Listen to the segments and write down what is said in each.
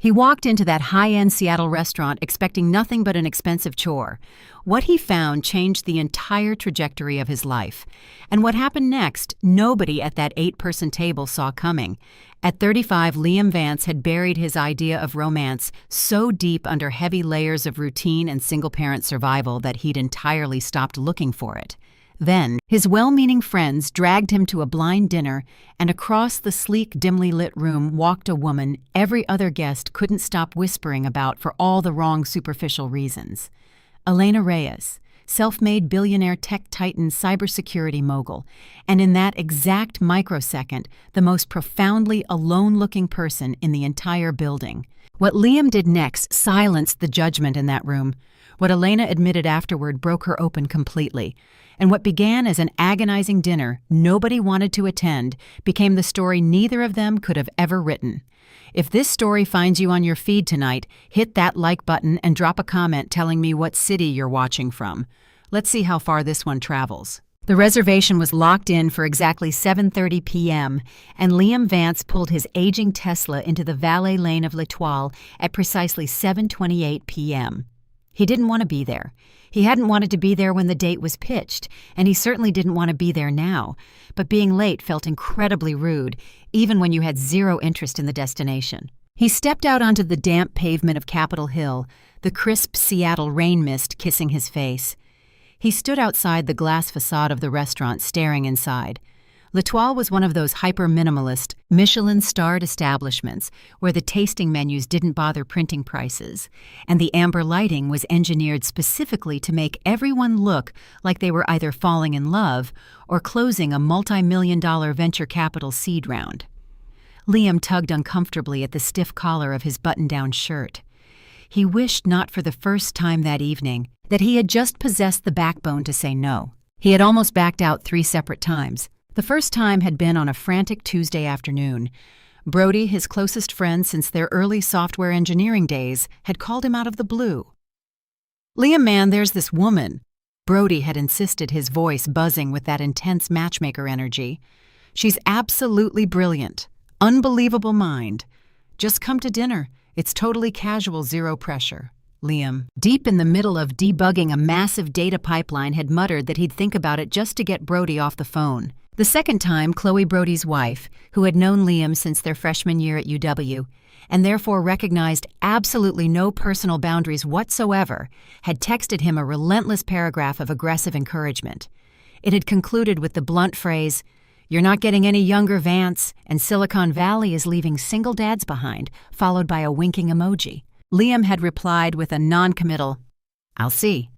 He walked into that high-end Seattle restaurant expecting nothing but an expensive chore. What he found changed the entire trajectory of his life. And what happened next, nobody at that 8-person table saw coming. At 35, Liam Vance had buried his idea of romance so deep under heavy layers of routine and single-parent survival that he'd entirely stopped looking for it. Then, his well-meaning friends dragged him to a blind dinner, and across the sleek, dimly lit room walked a woman every other guest couldn't stop whispering about for all the wrong superficial reasons. Elena Reyes, self-made billionaire tech titan cybersecurity mogul, and in that exact microsecond, the most profoundly alone-looking person in the entire building. What Liam did next silenced the judgment in that room. What Elena admitted afterward broke her open completely. And what began as an agonizing dinner nobody wanted to attend became the story neither of them could have ever written. If this story finds you on your feed tonight, hit that like button and drop a comment telling me what city you're watching from. Let's see how far this one travels. The reservation was locked in for exactly 7:30 p.m., and Liam Vance pulled his aging Tesla into the valet lane of L'Etoile at precisely 7:28 p.m. He didn't want to be there. He hadn't wanted to be there when the date was pitched, and he certainly didn't want to be there now. But being late felt incredibly rude, even when you had zero interest in the destination. He stepped out onto the damp pavement of Capitol Hill, the crisp Seattle rain mist kissing his face. He stood outside the glass facade of the restaurant, staring inside. L'Etoile was one of those hyper-minimalist, Michelin-starred establishments where the tasting menus didn't bother printing prices, and the amber lighting was engineered specifically to make everyone look like they were either falling in love or closing a multi-million-dollar venture capital seed round. Liam tugged uncomfortably at the stiff collar of his button-down shirt. He wished not for the first time that evening that he had just possessed the backbone to say no. He had almost backed out 3 separate times. The first time had been on a frantic Tuesday afternoon. Brody, his closest friend since their early software engineering days, had called him out of the blue. "Liam, man, there's this woman." Brody had insisted, his voice buzzing with that intense matchmaker energy. "She's absolutely brilliant. Unbelievable mind. Just come to dinner. It's totally casual, zero pressure." Liam, deep in the middle of debugging a massive data pipeline, had muttered that he'd think about it just to get Brody off the phone. The second time, Chloe, Brody's wife, who had known Liam since their freshman year at UW, and therefore recognized absolutely no personal boundaries whatsoever, had texted him a relentless paragraph of aggressive encouragement. It had concluded with the blunt phrase, "You're not getting any younger, Vance, and Silicon Valley is leaving single dads behind," followed by a winking emoji. Liam had replied with a non-committal, "I'll see."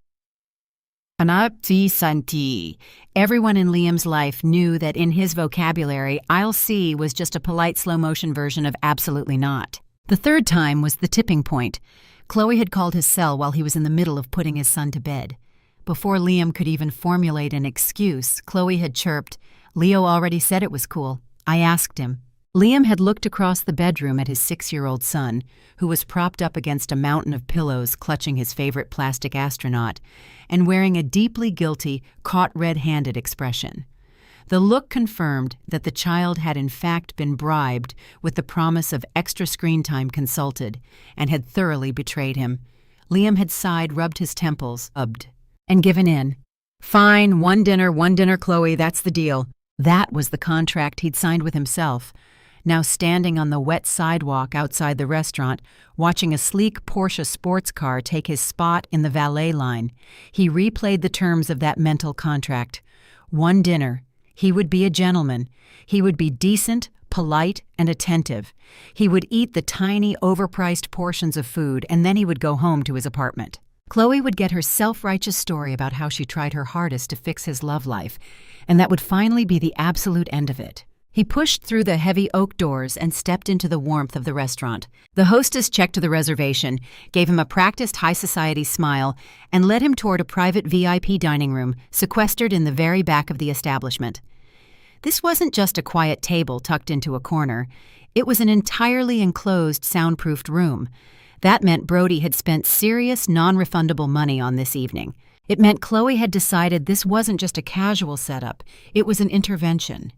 Santi. Everyone in Liam's life knew that in his vocabulary, "I'll see" was just a polite slow-motion version of absolutely not. The third time was the tipping point. Chloe had called his cell while he was in the middle of putting his son to bed. Before Liam could even formulate an excuse, Chloe had chirped, "Leo already said it was cool. I asked him." Liam had looked across the bedroom at his 6-year-old son, who was propped up against a mountain of pillows clutching his favorite plastic astronaut, and wearing a deeply guilty, caught red-handed expression. The look confirmed that the child had in fact been bribed with the promise of extra screen time consulted, and had thoroughly betrayed him. Liam had sighed, rubbed his temples, and given in. "Fine, one dinner, Chloe, that's the deal." That was the contract he'd signed with himself. Now standing on the wet sidewalk outside the restaurant, watching a sleek Porsche sports car take his spot in the valet line, he replayed the terms of that mental contract. One dinner. He would be a gentleman. He would be decent, polite, and attentive. He would eat the tiny, overpriced portions of food, and then he would go home to his apartment. Chloe would get her self-righteous story about how she tried her hardest to fix his love life, and that would finally be the absolute end of it. He pushed through the heavy oak doors and stepped into the warmth of the restaurant. The hostess checked the reservation, gave him a practiced high society smile, and led him toward a private VIP dining room sequestered in the very back of the establishment. This wasn't just a quiet table tucked into a corner. It was an entirely enclosed, soundproofed room. That meant Brody had spent serious, non-refundable money on this evening. It meant Chloe had decided this wasn't just a casual setup, it was an intervention.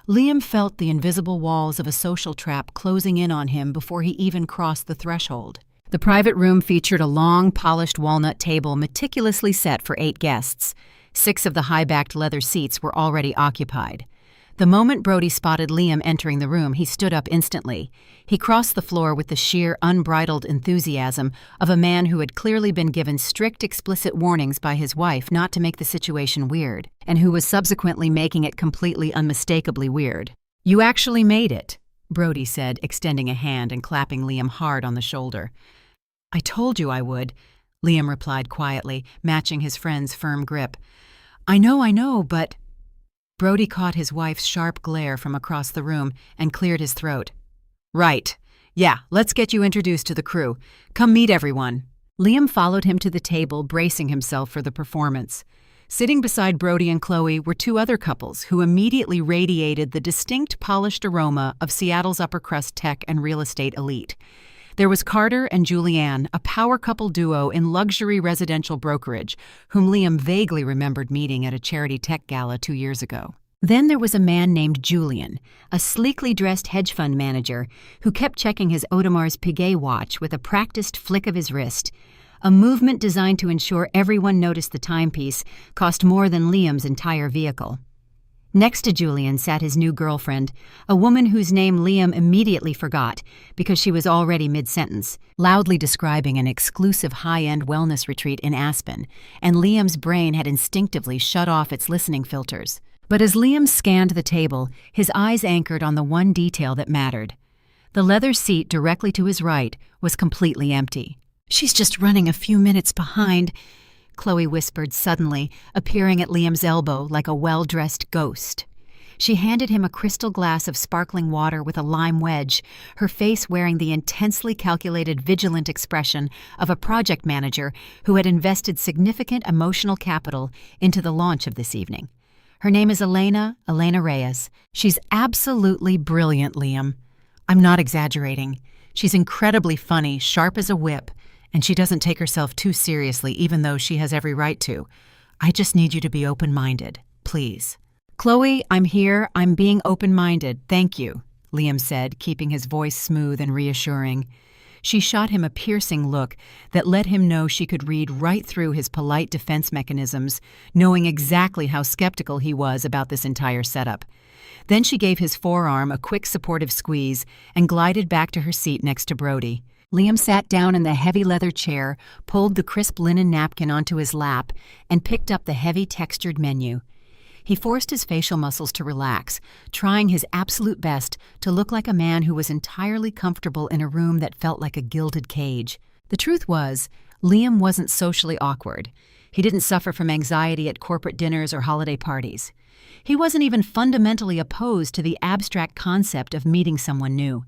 Liam felt the invisible walls of a social trap closing in on him before he even crossed the threshold. The private room featured a long, polished walnut table meticulously set for 8 guests. 6 of the high-backed leather seats were already occupied. The moment Brody spotted Liam entering the room, he stood up instantly. He crossed the floor with the sheer, unbridled enthusiasm of a man who had clearly been given strict, explicit warnings by his wife not to make the situation weird, and who was subsequently making it completely unmistakably weird. "You actually made it," Brody said, extending a hand and clapping Liam hard on the shoulder. "I told you I would," Liam replied quietly, matching his friend's firm grip. I know, but—" Brody caught his wife's sharp glare from across the room and cleared his throat. "Right. Yeah, let's get you introduced to the crew. Come meet everyone." Liam followed him to the table, bracing himself for the performance. Sitting beside Brody and Chloe were 2 other couples who immediately radiated the distinct polished aroma of Seattle's upper-crust tech and real estate elite. There was Carter and Julianne, a power couple duo in luxury residential brokerage, whom Liam vaguely remembered meeting at a charity tech gala 2 years ago. Then there was a man named Julian, a sleekly dressed hedge fund manager who kept checking his Audemars Piguet watch with a practiced flick of his wrist. A movement designed to ensure everyone noticed the timepiece cost more than Liam's entire vehicle. Next to Julian sat his new girlfriend, a woman whose name Liam immediately forgot because she was already mid-sentence, loudly describing an exclusive high-end wellness retreat in Aspen, and Liam's brain had instinctively shut off its listening filters. But as Liam scanned the table, his eyes anchored on the one detail that mattered. The leather seat directly to his right was completely empty. "She's just running a few minutes behind," Chloe whispered suddenly, appearing at Liam's elbow like a well-dressed ghost. She handed him a crystal glass of sparkling water with a lime wedge, her face wearing the intensely calculated, vigilant expression of a project manager who had invested significant emotional capital into the launch of this evening. "Her name is Elena Reyes. She's absolutely brilliant, Liam. I'm not exaggerating. She's incredibly funny, sharp as a whip, and she doesn't take herself too seriously, even though she has every right to. I just need you to be open-minded, please." "Chloe, I'm here. I'm being open-minded. Thank you," Liam said, keeping his voice smooth and reassuring. She shot him a piercing look that let him know she could read right through his polite defense mechanisms, knowing exactly how skeptical he was about this entire setup. Then she gave his forearm a quick supportive squeeze and glided back to her seat next to Brody. Liam sat down in the heavy leather chair, pulled the crisp linen napkin onto his lap, and picked up the heavy textured menu. He forced his facial muscles to relax, trying his absolute best to look like a man who was entirely comfortable in a room that felt like a gilded cage. The truth was, Liam wasn't socially awkward. He didn't suffer from anxiety at corporate dinners or holiday parties. He wasn't even fundamentally opposed to the abstract concept of meeting someone new.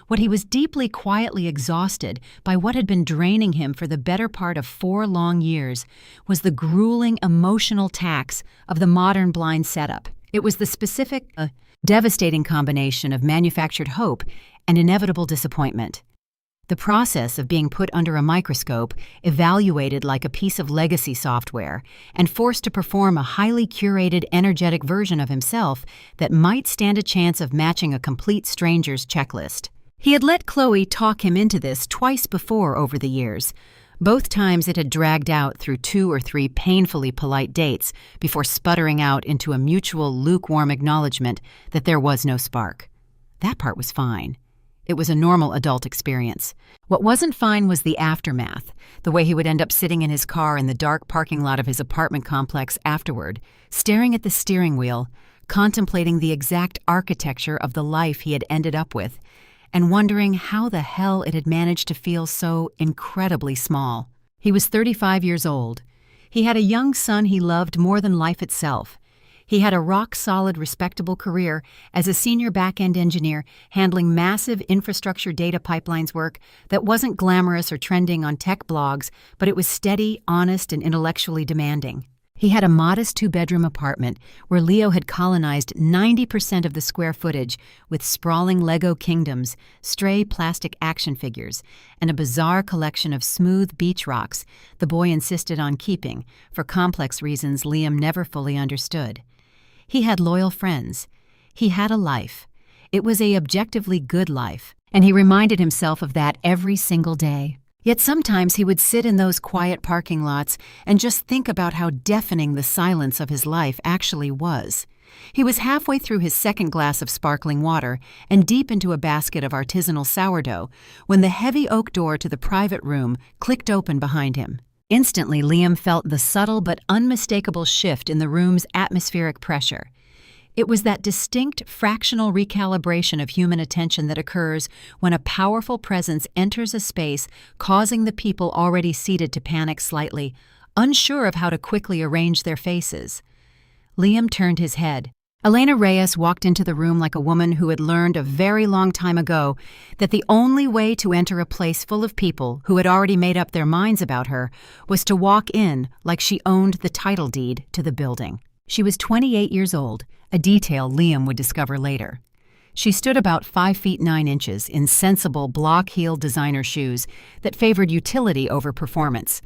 What he was deeply, quietly exhausted by what had been draining him for the better part of 4 long years was the grueling emotional tax of the modern blind setup. It was the specific, devastating combination of manufactured hope and inevitable disappointment. The process of being put under a microscope, evaluated like a piece of legacy software, and forced to perform a highly curated, energetic version of himself that might stand a chance of matching a complete stranger's checklist. He had let Chloe talk him into this twice before over the years. Both times it had dragged out through 2 or 3 painfully polite dates before sputtering out into a mutual lukewarm acknowledgement that there was no spark. That part was fine. It was a normal adult experience. What wasn't fine was the aftermath, the way he would end up sitting in his car in the dark parking lot of his apartment complex afterward, staring at the steering wheel, contemplating the exact architecture of the life he had ended up with, and wondering how the hell it had managed to feel so incredibly small. He was 35 years old. He had a young son he loved more than life itself. He had a rock-solid, respectable career as a senior back-end engineer handling massive infrastructure data pipelines work that wasn't glamorous or trending on tech blogs, but it was steady, honest, and intellectually demanding. He had a modest 2-bedroom apartment where Leo had colonized 90% of the square footage with sprawling Lego kingdoms, stray plastic action figures, and a bizarre collection of smooth beach rocks the boy insisted on keeping for complex reasons Liam never fully understood. He had loyal friends. He had a life. It was a objectively good life, and he reminded himself of that every single day. Yet sometimes he would sit in those quiet parking lots and just think about how deafening the silence of his life actually was. He was halfway through his second glass of sparkling water and deep into a basket of artisanal sourdough when the heavy oak door to the private room clicked open behind him. Instantly, Liam felt the subtle but unmistakable shift in the room's atmospheric pressure. It was that distinct fractional recalibration of human attention that occurs when a powerful presence enters a space, causing the people already seated to panic slightly, unsure of how to quickly arrange their faces. Liam turned his head. Elena Reyes walked into the room like a woman who had learned a very long time ago that the only way to enter a place full of people who had already made up their minds about her was to walk in like she owned the title deed to the building. She was 28 years old, a detail Liam would discover later. She stood about 5 feet 9 inches in sensible block-heeled designer shoes that favored utility over performance.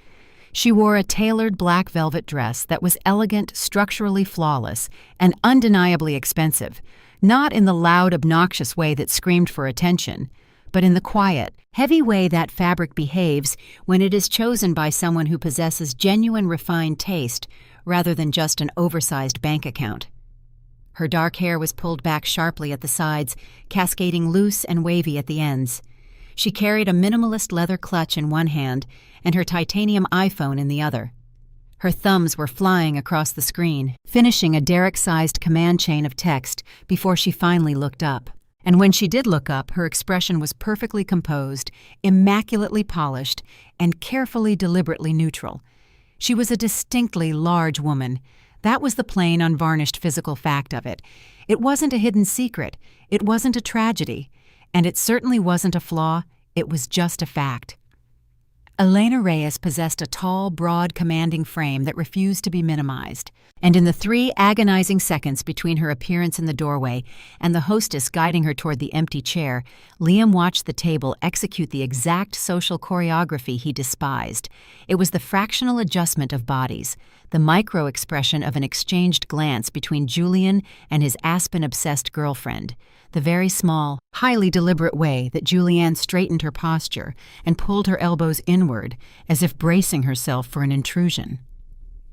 She wore a tailored black velvet dress that was elegant, structurally flawless, and undeniably expensive, not in the loud, obnoxious way that screamed for attention, but in the quiet, heavy way that fabric behaves when it is chosen by someone who possesses genuine refined taste rather than just an oversized bank account. Her dark hair was pulled back sharply at the sides, cascading loose and wavy at the ends. She carried a minimalist leather clutch in one hand and her titanium iPhone in the other. Her thumbs were flying across the screen, finishing a derrick-sized command chain of text before she finally looked up. And when she did look up, her expression was perfectly composed, immaculately polished, and carefully, deliberately neutral. She was a distinctly large woman. That was the plain, unvarnished physical fact of it. It wasn't a hidden secret. It wasn't a tragedy. And it certainly wasn't a flaw. It was just a fact. Elena Reyes possessed a tall, broad, commanding frame that refused to be minimized. And in the 3 agonizing seconds between her appearance in the doorway and the hostess guiding her toward the empty chair, Liam watched the table execute the exact social choreography he despised. It was the fractional adjustment of bodies, the micro-expression of an exchanged glance between Julian and his Aspen-obsessed girlfriend, the very small, highly deliberate way that Julianne straightened her posture and pulled her elbows inward as if bracing herself for an intrusion.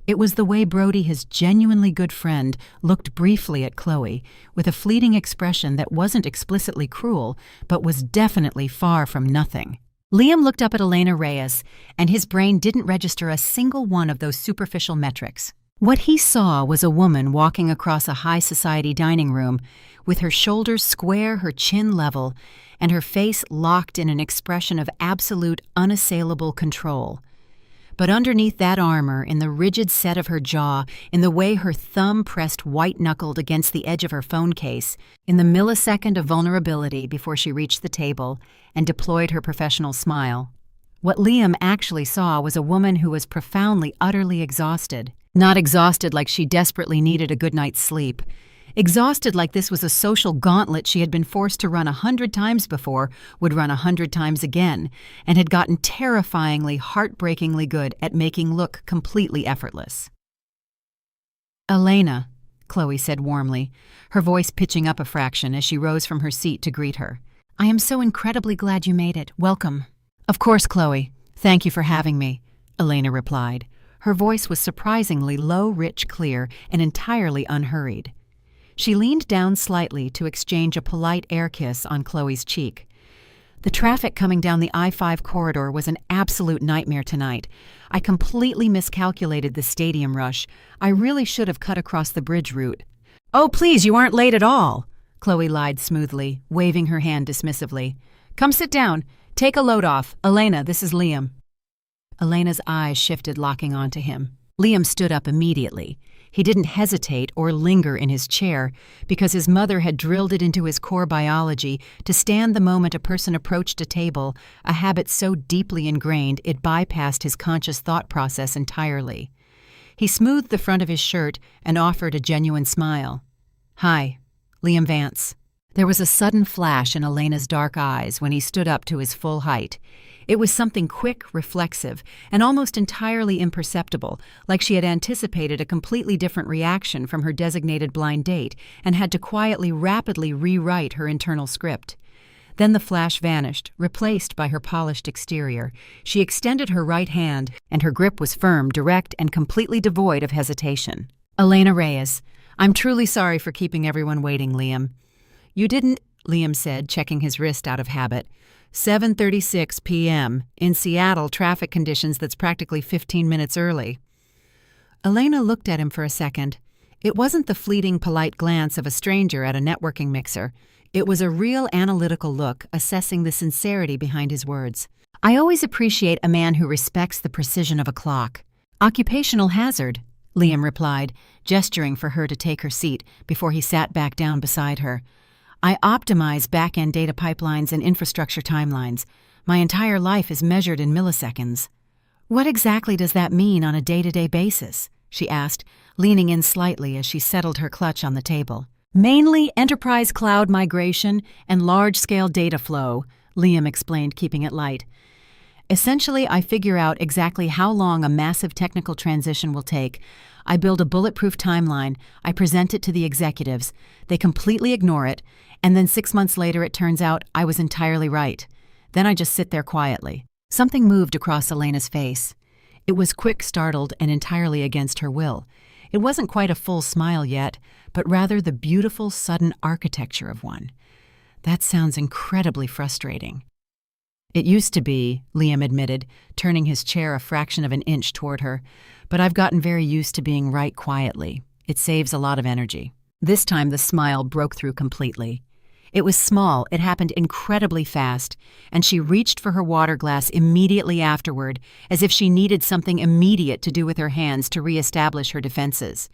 It was the way Brody, his genuinely good friend, looked briefly at Chloe, with a fleeting expression that wasn't explicitly cruel, but was definitely far from nothing. Liam looked up at Elena Reyes, and his brain didn't register a single one of those superficial metrics. What he saw was a woman walking across a high society dining room, with her shoulders square, her chin level, and her face locked in an expression of absolute, unassailable control. But underneath that armor, in the rigid set of her jaw, in the way her thumb pressed white-knuckled against the edge of her phone case, in the millisecond of vulnerability before she reached the table and deployed her professional smile, what Liam actually saw was a woman who was profoundly, utterly exhausted. Not exhausted like she desperately needed a good night's sleep. Exhausted like this was a social gauntlet she had been forced to run 100 times before, would run 100 times again, and had gotten terrifyingly, heartbreakingly good at making look completely effortless. "Elena," Chloe said warmly, her voice pitching up a fraction as she rose from her seat to greet her. "I am so incredibly glad you made it. Welcome." "Of course, Chloe. Thank you for having me," Elena replied. Her voice was surprisingly low, rich, clear, and entirely unhurried. She leaned down slightly to exchange a polite air kiss on Chloe's cheek. "The traffic coming down the I-5 corridor was an absolute nightmare tonight. I completely miscalculated the stadium rush. I really should have cut across the bridge route." "Oh, please, you aren't late at all," Chloe lied smoothly, waving her hand dismissively. "Come sit down. Take a load off. Elena, this is Liam." Elena's eyes shifted, locking onto him. Liam stood up immediately. He didn't hesitate or linger in his chair because his mother had drilled it into his core biology to stand the moment a person approached a table, a habit so deeply ingrained it bypassed his conscious thought process entirely. He smoothed the front of his shirt and offered a genuine smile. "Hi, Liam Vance." There was a sudden flash in Elena's dark eyes when he stood up to his full height. It was something quick, reflexive, and almost entirely imperceptible, like she had anticipated a completely different reaction from her designated blind date and had to quietly, rapidly rewrite her internal script. Then the flash vanished, replaced by her polished exterior. She extended her right hand, and her grip was firm, direct, and completely devoid of hesitation. "Elena Reyes, I'm truly sorry for keeping everyone waiting, Liam." "You didn't," Liam said, checking his wrist out of habit. 7:36 p.m. In Seattle, traffic conditions that's practically 15 minutes early. Elena looked at him for a second. It wasn't the fleeting, polite glance of a stranger at a networking mixer. It was a real analytical look, assessing the sincerity behind his words. "I always appreciate a man who respects the precision of a clock." "Occupational hazard," Liam replied, gesturing for her to take her seat before he sat back down beside her. "I optimize back-end data pipelines and infrastructure timelines. My entire life is measured in milliseconds." "What exactly does that mean on a day-to-day basis?" she asked, leaning in slightly as she settled her clutch on the table. "Mainly enterprise cloud migration and large-scale data flow," Liam explained, keeping it light. "Essentially, I figure out exactly how long a massive technical transition will take. I build a bulletproof timeline, I present it to the executives, they completely ignore it, and then 6 months later it turns out I was entirely right. Then I just sit there quietly." Something moved across Elena's face. It was quick, startled, and entirely against her will. It wasn't quite a full smile yet, but rather the beautiful, sudden architecture of one. "That sounds incredibly frustrating." "It used to be," Liam admitted, turning his chair a fraction of an inch toward her, "but I've gotten very used to being right quietly. It saves a lot of energy." This time the smile broke through completely. It was small, it happened incredibly fast, and she reached for her water glass immediately afterward, as if she needed something immediate to do with her hands to reestablish her defenses.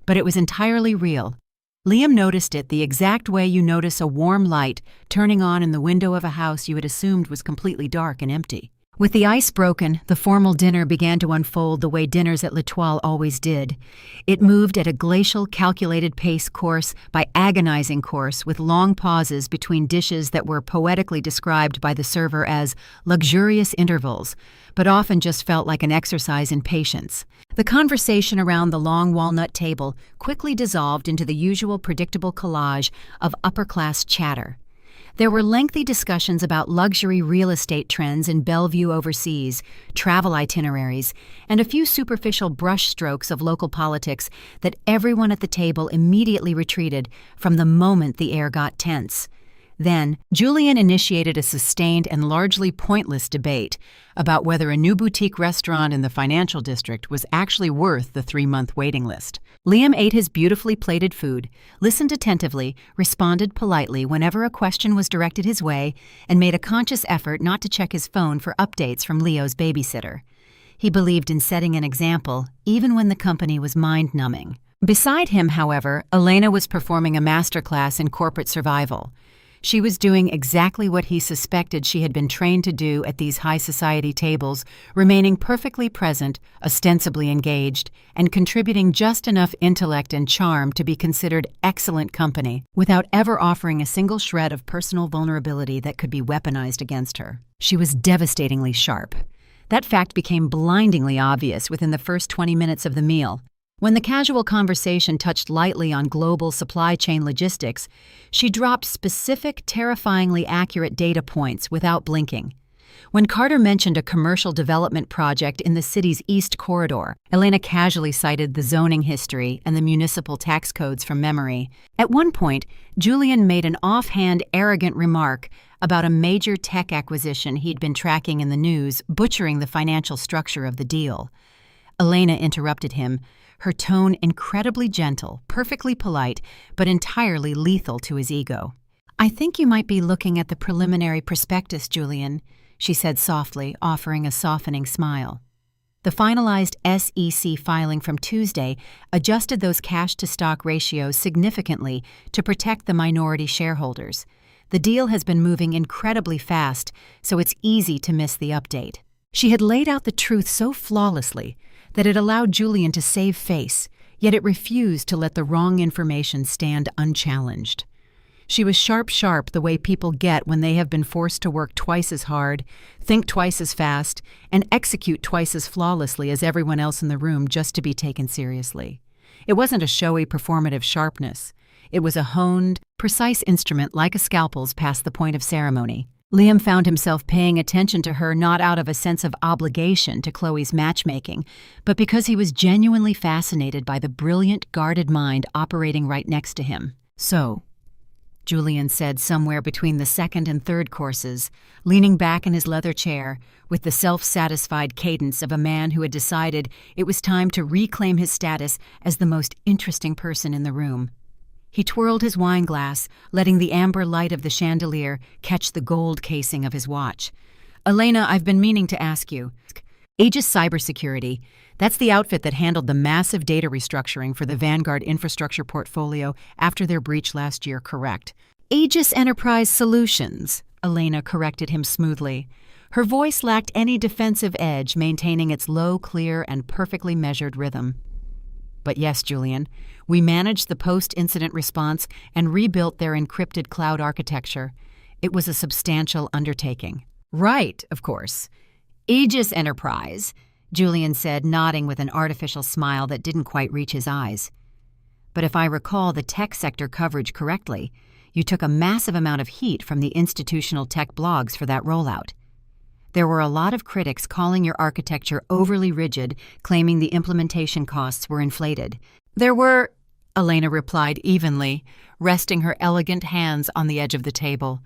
But it was entirely real. Liam noticed it the exact way you notice a warm light turning on in the window of a house you had assumed was completely dark and empty. With the ice broken, the formal dinner began to unfold the way dinners at L'Etoile always did. It moved at a glacial, calculated pace course by agonizing course, with long pauses between dishes that were poetically described by the server as luxurious intervals, but often just felt like an exercise in patience. The conversation around the long walnut table quickly dissolved into the usual predictable collage of upper-class chatter. There were lengthy discussions about luxury real estate trends in Bellevue overseas, travel itineraries, and a few superficial brushstrokes of local politics that everyone at the table immediately retreated from the moment the air got tense. Then, Julian initiated a sustained and largely pointless debate about whether a new boutique restaurant in the financial district was actually worth the 3-month waiting list. Liam ate his beautifully plated food, listened attentively, responded politely whenever a question was directed his way, and made a conscious effort not to check his phone for updates from Leo's babysitter. He believed in setting an example, even when the company was mind-numbing. Beside him, however, Elena was performing a masterclass in corporate survival. She was doing exactly what he suspected she had been trained to do at these high society tables, remaining perfectly present, ostensibly engaged, and contributing just enough intellect and charm to be considered excellent company, without ever offering a single shred of personal vulnerability that could be weaponized against her. She was devastatingly sharp. That fact became blindingly obvious within the first 20 minutes of the meal. When the casual conversation touched lightly on global supply chain logistics, she dropped specific, terrifyingly accurate data points without blinking. When Carter mentioned a commercial development project in the city's East Corridor, Elena casually cited the zoning history and the municipal tax codes from memory. At one point, Julian made an offhand, arrogant remark about a major tech acquisition he'd been tracking in the news, butchering the financial structure of the deal. Elena interrupted him, her tone incredibly gentle, perfectly polite, but entirely lethal to his ego. "I think you might be looking at the preliminary prospectus, Julian," she said softly, offering a softening smile. The finalized SEC filing from Tuesday adjusted those cash-to-stock ratios significantly to protect the minority shareholders. The deal has been moving incredibly fast, so it's easy to miss the update. She had laid out the truth so flawlessly that it allowed Julian to save face, yet it refused to let the wrong information stand unchallenged. She was sharp the way people get when they have been forced to work twice as hard, think twice as fast, and execute twice as flawlessly as everyone else in the room just to be taken seriously. It wasn't a showy, performative sharpness. It was a honed, precise instrument like a scalpel's past the point of ceremony. Liam found himself paying attention to her not out of a sense of obligation to Chloe's matchmaking, but because he was genuinely fascinated by the brilliant, guarded mind operating right next to him. "So," Julian said somewhere between the second and third courses, leaning back in his leather chair with the self-satisfied cadence of a man who had decided it was time to reclaim his status as the most interesting person in the room. He twirled his wine glass, letting the amber light of the chandelier catch the gold casing of his watch. "Elena, I've been meaning to ask you. Aegis Cybersecurity, that's the outfit that handled the massive data restructuring for the Vanguard infrastructure portfolio after their breach last year, correct?" "Aegis Enterprise Solutions," Elena corrected him smoothly. Her voice lacked any defensive edge, maintaining its low, clear, and perfectly measured rhythm. "But yes, Julian, we managed the post-incident response and rebuilt their encrypted cloud architecture. It was a substantial undertaking." "Right, of course. Aegis Enterprise," Julian said, nodding with an artificial smile that didn't quite reach his eyes. "But if I recall the tech sector coverage correctly, you took a massive amount of heat from the institutional tech blogs for that rollout. There were a lot of critics calling your architecture overly rigid, claiming the implementation costs were inflated." "There were," Elena replied evenly, resting her elegant hands on the edge of the table.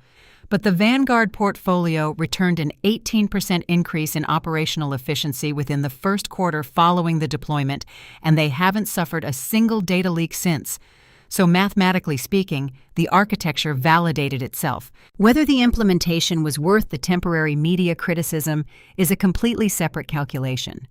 "But the Vanguard portfolio returned an 18% increase in operational efficiency within the first quarter following the deployment, and they haven't suffered a single data leak since. So mathematically speaking, the architecture validated itself. Whether the implementation was worth the temporary media criticism is a completely separate calculation."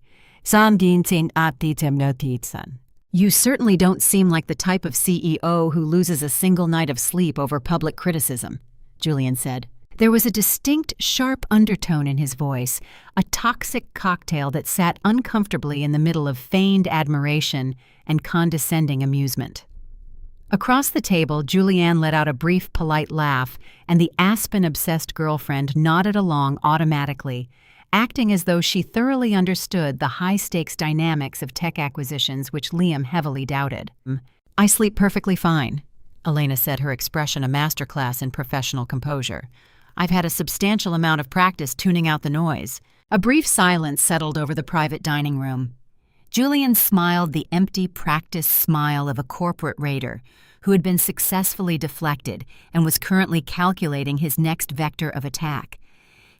"You certainly don't seem like the type of CEO who loses a single night of sleep over public criticism," Julian said. There was a distinct, sharp undertone in his voice, a toxic cocktail that sat uncomfortably in the middle of feigned admiration and condescending amusement. Across the table, Julianne let out a brief, polite laugh, and the Aspen-obsessed girlfriend nodded along automatically, acting as though she thoroughly understood the high-stakes dynamics of tech acquisitions which Liam heavily doubted. "I sleep perfectly fine," Elena said, her expression a masterclass in professional composure. "I've had a substantial amount of practice tuning out the noise." A brief silence settled over the private dining room. Julian smiled the empty, practiced smile of a corporate raider who had been successfully deflected and was currently calculating his next vector of attack.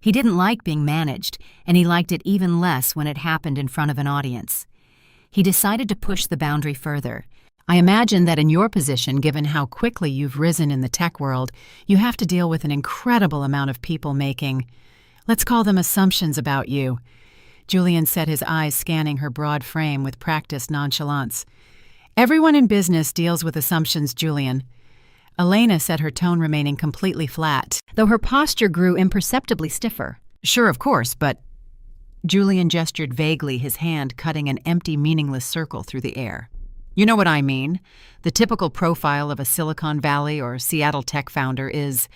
He didn't like being managed, and he liked it even less when it happened in front of an audience. He decided to push the boundary further. "I imagine that in your position, given how quickly you've risen in the tech world, you have to deal with an incredible amount of people making, let's call them assumptions about you." Julian set his eyes scanning her broad frame with practiced nonchalance. "Everyone in business deals with assumptions, Julian." Elena said, her tone remaining completely flat, though her posture grew imperceptibly stiffer. "Sure, of course, but—" Julian gestured vaguely, his hand cutting an empty, meaningless circle through the air. "You know what I mean. The typical profile of a Silicon Valley or Seattle tech founder is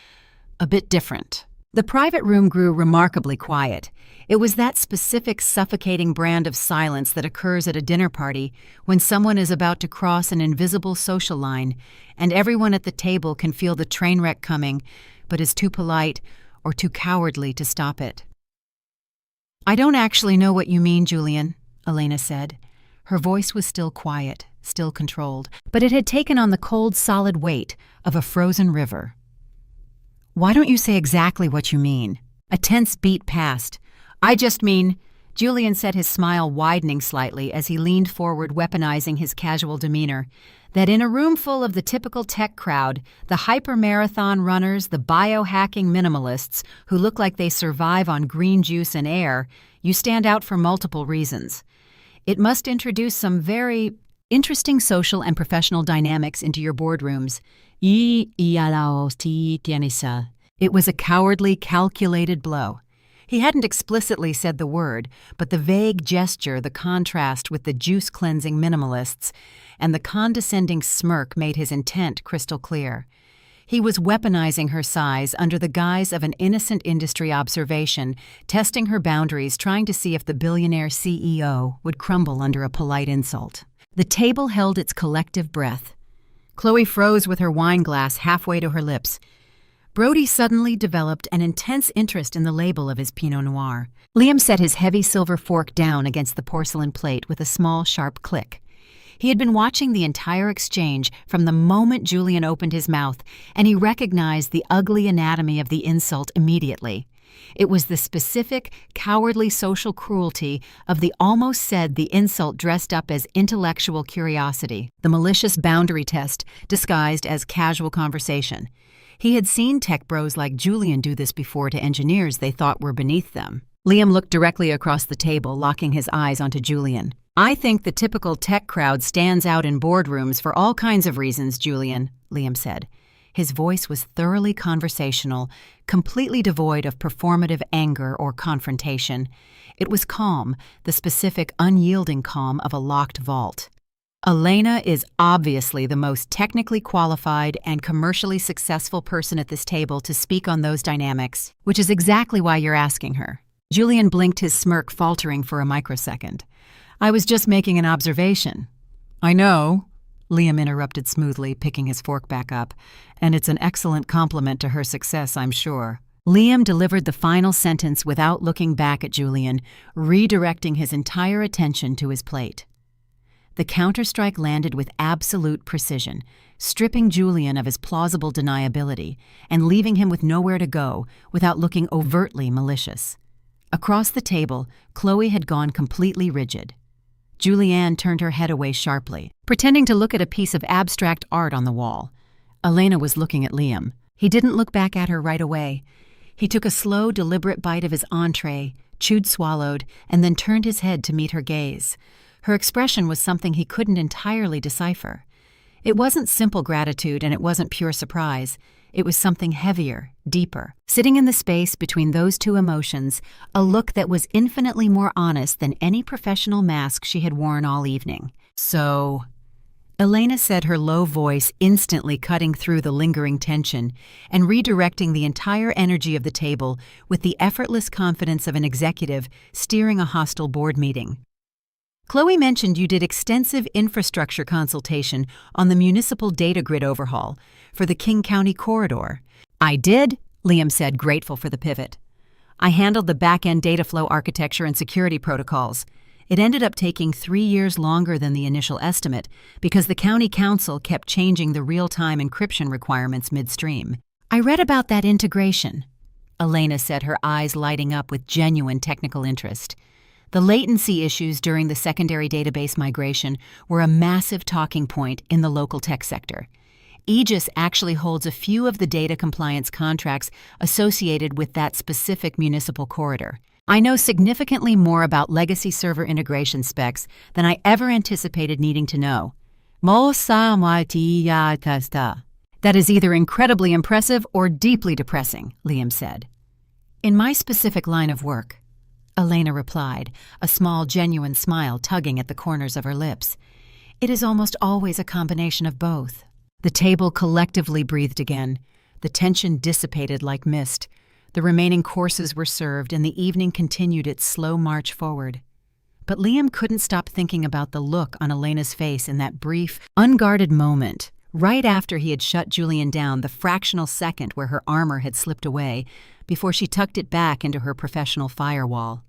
a bit different." The private room grew remarkably quiet. It was that specific suffocating brand of silence that occurs at a dinner party when someone is about to cross an invisible social line, and everyone at the table can feel the train wreck coming, but is too polite or too cowardly to stop it. "I don't actually know what you mean, Julian," Elena said. Her voice was still quiet, still controlled, but it had taken on the cold, solid weight of a frozen river. "Why don't you say exactly what you mean?" A tense beat passed. "I just mean," Julian said, his smile widening slightly as he leaned forward, weaponizing his casual demeanor, "that in a room full of the typical tech crowd, the hyper-marathon runners, the biohacking minimalists who look like they survive on green juice and air, you stand out for multiple reasons. It must introduce some very interesting social and professional dynamics into your boardrooms. It was a cowardly, calculated blow. He hadn't explicitly said the word, but the vague gesture, the contrast with the juice-cleansing minimalists, and the condescending smirk made his intent crystal clear. He was weaponizing her size under the guise of an innocent industry observation, testing her boundaries, trying to see if the billionaire CEO would crumble under a polite insult. The table held its collective breath. Chloe froze with her wine glass halfway to her lips. Brody suddenly developed an intense interest in the label of his Pinot Noir. Liam set his heavy silver fork down against the porcelain plate with a small, sharp click. He had been watching the entire exchange from the moment Julian opened his mouth, and he recognized the ugly anatomy of the insult immediately. It was the specific, cowardly social cruelty of the almost said the insult dressed up as intellectual curiosity, the malicious boundary test disguised as casual conversation. He had seen tech bros like Julian do this before to engineers they thought were beneath them. Liam looked directly across the table, locking his eyes onto Julian. "I think the typical tech crowd stands out in boardrooms for all kinds of reasons, Julian," Liam said. His voice was thoroughly conversational, completely devoid of performative anger or confrontation. It was calm, the specific, unyielding calm of a locked vault. "Elena is obviously the most technically qualified and commercially successful person at this table to speak on those dynamics, which is exactly why you're asking her." Julian blinked, his smirk faltering for a microsecond. "I was just making an observation." "I know," Liam interrupted smoothly, picking his fork back up, "and it's an excellent compliment to her success, I'm sure." Liam delivered the final sentence without looking back at Julian, redirecting his entire attention to his plate. The counterstrike landed with absolute precision, stripping Julian of his plausible deniability and leaving him with nowhere to go without looking overtly malicious. Across the table, Chloe had gone completely rigid. Julianne turned her head away sharply, pretending to look at a piece of abstract art on the wall. Elena was looking at Liam. He didn't look back at her right away. He took a slow, deliberate bite of his entree, chewed, swallowed, and then turned his head to meet her gaze. Her expression was something he couldn't entirely decipher. It wasn't simple gratitude, and it wasn't pure surprise. It was something heavier, deeper. Sitting in the space between those two emotions, a look that was infinitely more honest than any professional mask she had worn all evening. "So," Elena said, her low voice instantly cutting through the lingering tension and redirecting the entire energy of the table with the effortless confidence of an executive steering a hostile board meeting. "Chloe mentioned you did extensive infrastructure consultation on the municipal data grid overhaul for the King County corridor." "I did," Liam said, grateful for the pivot. "I handled the back-end data flow architecture and security protocols. It ended up taking 3 years longer than the initial estimate because the county council kept changing the real-time encryption requirements midstream." "I read about that integration," Elena said, her eyes lighting up with genuine technical interest. The latency issues during the secondary database migration were a massive talking point in the local tech sector. Aegis actually holds a few of the data compliance contracts associated with that specific municipal corridor. "I know significantly more about legacy server integration specs than I ever anticipated needing to know." "That is either incredibly impressive or deeply depressing," Liam said. "In my specific line of work," Elena replied, a small, genuine smile tugging at the corners of her lips, "it is almost always a combination of both." The table collectively breathed again. The tension dissipated like mist. The remaining courses were served, and the evening continued its slow march forward. But Liam couldn't stop thinking about the look on Elena's face in that brief, unguarded moment, right after he had shut Julian down, the fractional second where her armor had slipped away, before she tucked it back into her professional firewall.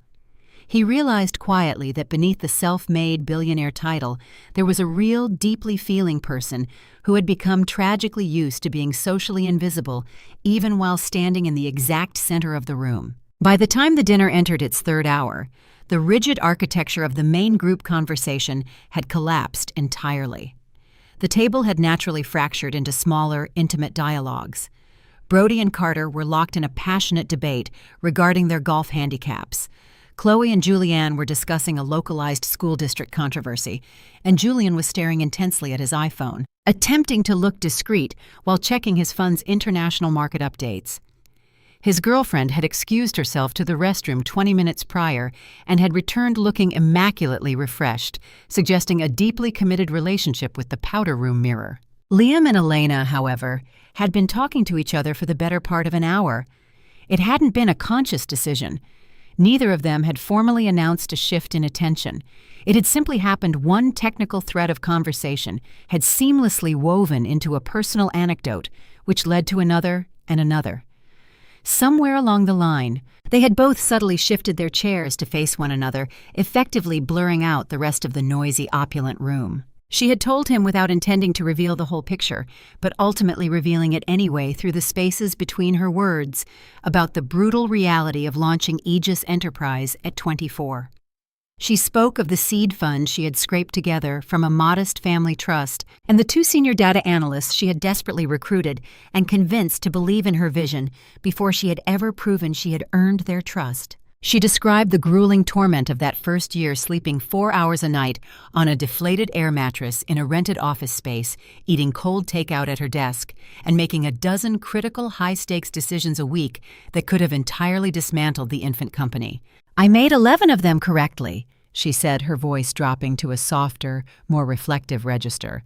He realized quietly that beneath the self-made billionaire title, there was a real, deeply feeling person who had become tragically used to being socially invisible, even while standing in the exact center of the room. By the time the dinner entered its third hour, the rigid architecture of the main group conversation had collapsed entirely. The table had naturally fractured into smaller, intimate dialogues. Brody and Carter were locked in a passionate debate regarding their golf handicaps. Chloe and Julianne were discussing a localized school district controversy, and Julian was staring intensely at his iPhone, attempting to look discreet while checking his fund's international market updates. His girlfriend had excused herself to the restroom 20 minutes prior and had returned looking immaculately refreshed, suggesting a deeply committed relationship with the powder room mirror. Liam and Elena, however, had been talking to each other for the better part of an hour. It hadn't been a conscious decision. Neither of them had formally announced a shift in attention. It had simply happened. One technical thread of conversation had seamlessly woven into a personal anecdote, which led to another and another. Somewhere along the line, they had both subtly shifted their chairs to face one another, effectively blurring out the rest of the noisy, opulent room. She had told him without intending to reveal the whole picture, but ultimately revealing it anyway through the spaces between her words about the brutal reality of launching Aegis Enterprise at 24. She spoke of the seed fund she had scraped together from a modest family trust and the 2 senior data analysts she had desperately recruited and convinced to believe in her vision before she had ever proven she had earned their trust. She described the grueling torment of that first year, sleeping 4 hours a night on a deflated air mattress in a rented office space, eating cold takeout at her desk, and making a dozen critical high-stakes decisions a week that could have entirely dismantled the infant company. "I made 11 of them correctly," she said, her voice dropping to a softer, more reflective register.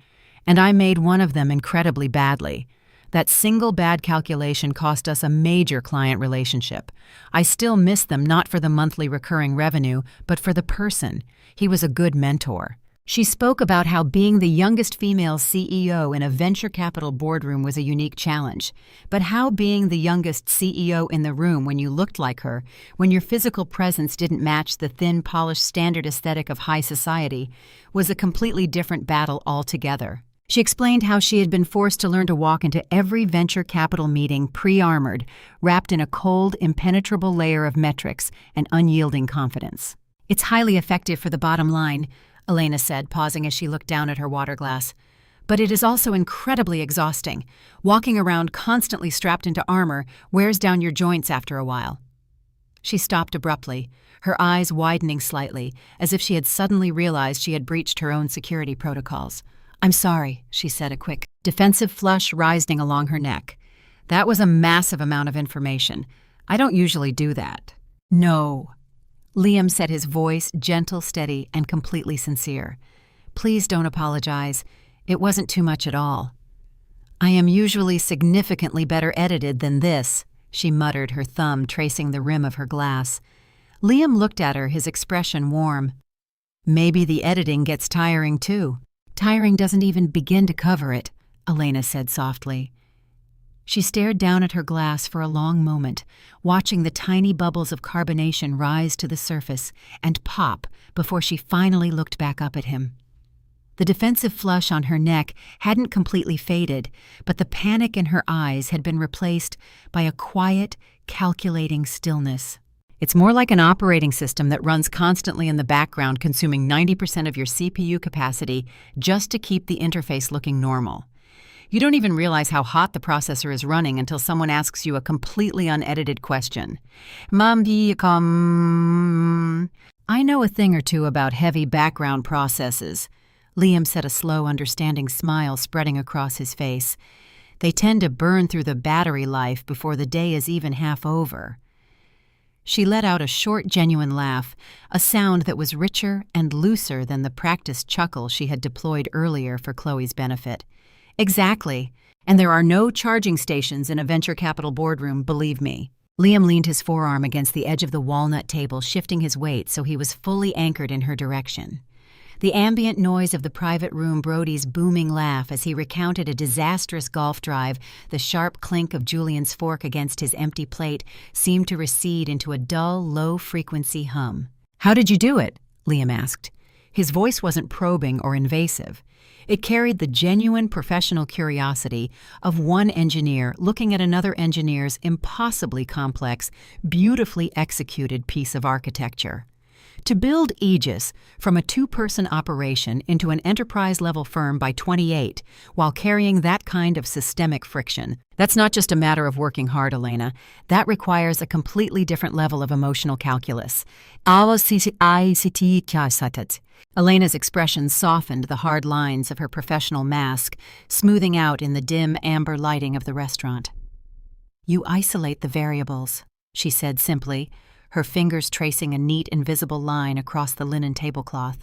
"And I made one of them incredibly badly. That single bad calculation cost us a major client relationship. I still miss them, not for the monthly recurring revenue, but for the person. He was a good mentor." She spoke about how being the youngest female CEO in a venture capital boardroom was a unique challenge, but how being the youngest CEO in the room when you looked like her, when your physical presence didn't match the thin, polished standard aesthetic of high society, was a completely different battle altogether. She explained how she had been forced to learn to walk into every venture capital meeting pre-armored, wrapped in a cold, impenetrable layer of metrics and unyielding confidence. "It's highly effective for the bottom line," Elena said, pausing as she looked down at her water glass. "But it is also incredibly exhausting. Walking around constantly strapped into armor wears down your joints after a while." She stopped abruptly, her eyes widening slightly, as if she had suddenly realized she had breached her own security protocols. "I'm sorry," she said, a quick, defensive flush rising along her neck. "That was a massive amount of information. I don't usually do that." "No." Liam said, his voice gentle, steady, and completely sincere. "Please don't apologize. It wasn't too much at all." "I am usually significantly better edited than this," she muttered, her thumb tracing the rim of her glass. Liam looked at her, his expression warm. "Maybe the editing gets tiring too." "Tiring doesn't even begin to cover it," Elena said softly. She stared down at her glass for a long moment, watching the tiny bubbles of carbonation rise to the surface and pop before she finally looked back up at him. The defensive flush on her neck hadn't completely faded, but the panic in her eyes had been replaced by a quiet, calculating stillness. "It's more like an operating system that runs constantly in the background, consuming 90% of your CPU capacity just to keep the interface looking normal. You don't even realize how hot the processor is running until someone asks you a completely unedited question. I know a thing or two about heavy background processes," Liam said, a slow, understanding smile spreading across his face. "They tend to burn through the battery life before the day is even half over." She let out a short, genuine laugh, a sound that was richer and looser than the practiced chuckle she had deployed earlier for Chloe's benefit. "Exactly. And there are no charging stations in a venture capital boardroom, believe me." Liam leaned his forearm against the edge of the walnut table, shifting his weight so he was fully anchored in her direction. The ambient noise of the private room, Brody's booming laugh as he recounted a disastrous golf drive, the sharp clink of Julian's fork against his empty plate, seemed to recede into a dull, low-frequency hum. "How did you do it?" Liam asked. His voice wasn't probing or invasive. It carried the genuine professional curiosity of one engineer looking at another engineer's impossibly complex, beautifully executed piece of architecture. To build Aegis from a 2-person operation into an enterprise-level firm by 28 while carrying that kind of systemic friction, that's not just a matter of working hard, Elena. That requires a completely different level of emotional calculus. Elena's expression softened the hard lines of her professional mask, smoothing out in the dim amber lighting of the restaurant. "You isolate the variables," she said simply, her fingers tracing a neat, invisible line across the linen tablecloth.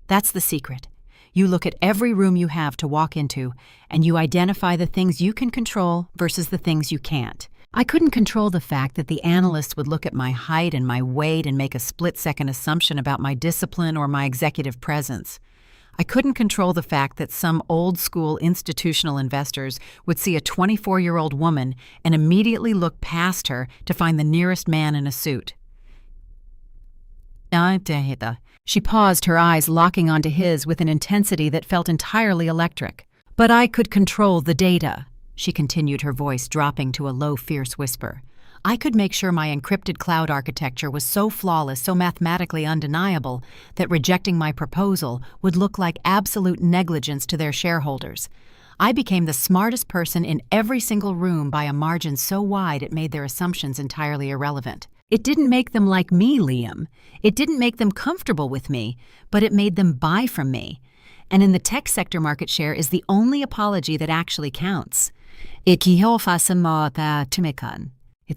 "That's the secret. You look at every room you have to walk into, and you identify the things you can control versus the things you can't. I couldn't control the fact that the analyst would look at my height and my weight and make a split-second assumption about my discipline or my executive presence. I couldn't control the fact that some old-school institutional investors would see a 24-year-old woman and immediately look past her to find the nearest man in a suit. She paused, her eyes locking onto his with an intensity that felt entirely electric. But I could control the data, she continued, her voice dropping to a low, fierce whisper. I could make sure my encrypted cloud architecture was so flawless, so mathematically undeniable, that rejecting my proposal would look like absolute negligence to their shareholders. I became the smartest person in every single room by a margin so wide it made their assumptions entirely irrelevant. It didn't make them like me, Liam. It didn't make them comfortable with me, but it made them buy from me. And in the tech sector, market share is the only apology that actually counts. It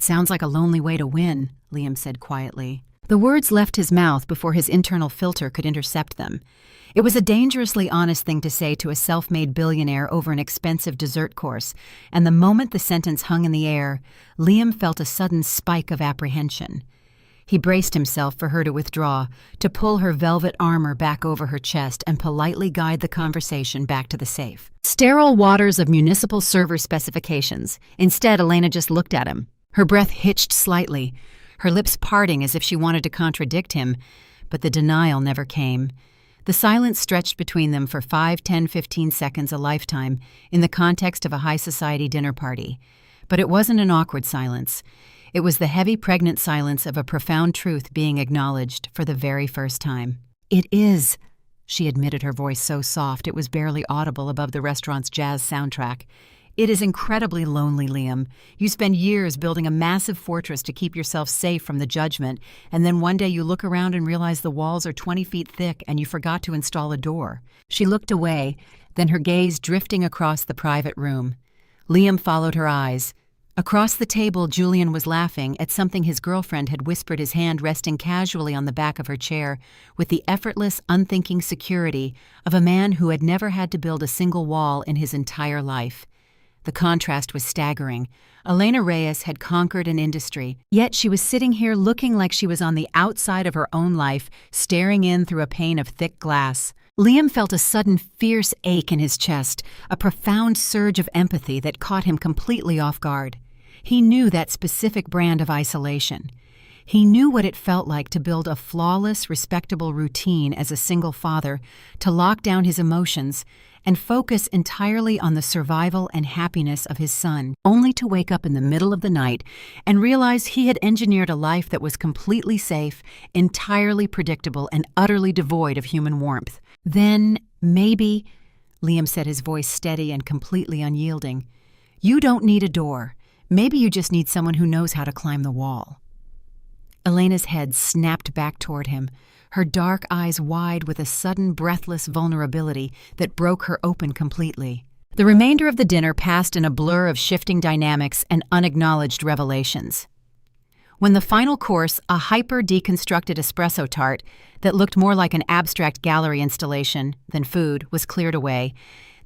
sounds like a lonely way to win, Liam said quietly. The words left his mouth before his internal filter could intercept them. It was a dangerously honest thing to say to a self-made billionaire over an expensive dessert course, and the moment the sentence hung in the air, Liam felt a sudden spike of apprehension. He braced himself for her to withdraw, to pull her velvet armor back over her chest and politely guide the conversation back to the safe. Sterile waters of municipal server specifications. Instead, Elena just looked at him. Her breath hitched slightly, her lips parting as if she wanted to contradict him, but the denial never came. The silence stretched between them for 5, 10, 15 seconds, a lifetime, in the context of a high society dinner party. But it wasn't an awkward silence. It was the heavy, pregnant silence of a profound truth being acknowledged for the very first time. "It is," she admitted, her voice so soft it was barely audible above the restaurant's jazz soundtrack. "It is incredibly lonely, Liam. You spend years building a massive fortress to keep yourself safe from the judgment, and then one day you look around and realize the walls are 20 feet thick and you forgot to install a door." She looked away, then her gaze drifting across the private room. Liam followed her eyes. Across the table, Julian was laughing at something his girlfriend had whispered, his hand resting casually on the back of her chair, with the effortless, unthinking security of a man who had never had to build a single wall in his entire life. The contrast was staggering. Elena Reyes had conquered an industry, yet she was sitting here looking like she was on the outside of her own life, staring in through a pane of thick glass. Liam felt a sudden fierce ache in his chest, a profound surge of empathy that caught him completely off guard. He knew that specific brand of isolation. He knew what it felt like to build a flawless, respectable routine as a single father, to lock down his emotions, and focus entirely on the survival and happiness of his son, only to wake up in the middle of the night and realize he had engineered a life that was completely safe, entirely predictable, and utterly devoid of human warmth. "Then, maybe," Liam said, his voice steady and completely unyielding, "you don't need a door. Maybe you just need someone who knows how to climb the wall." Elena's head snapped back toward him, her dark eyes wide with a sudden breathless vulnerability that broke her open completely. The remainder of the dinner passed in a blur of shifting dynamics and unacknowledged revelations. When the final course, a hyper-deconstructed espresso tart that looked more like an abstract gallery installation than food was cleared away,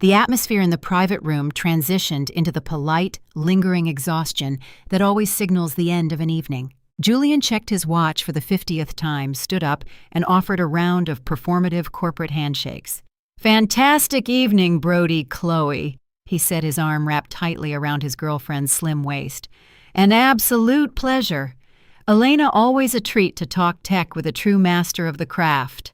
the atmosphere in the private room transitioned into the polite, lingering exhaustion that always signals the end of an evening. Julian checked his watch for the 50th time, stood up, and offered a round of performative corporate handshakes. "Fantastic evening, Brody Chloe," he said, his arm wrapped tightly around his girlfriend's slim waist. "An absolute pleasure. Elena, always a treat to talk tech with a true master of the craft.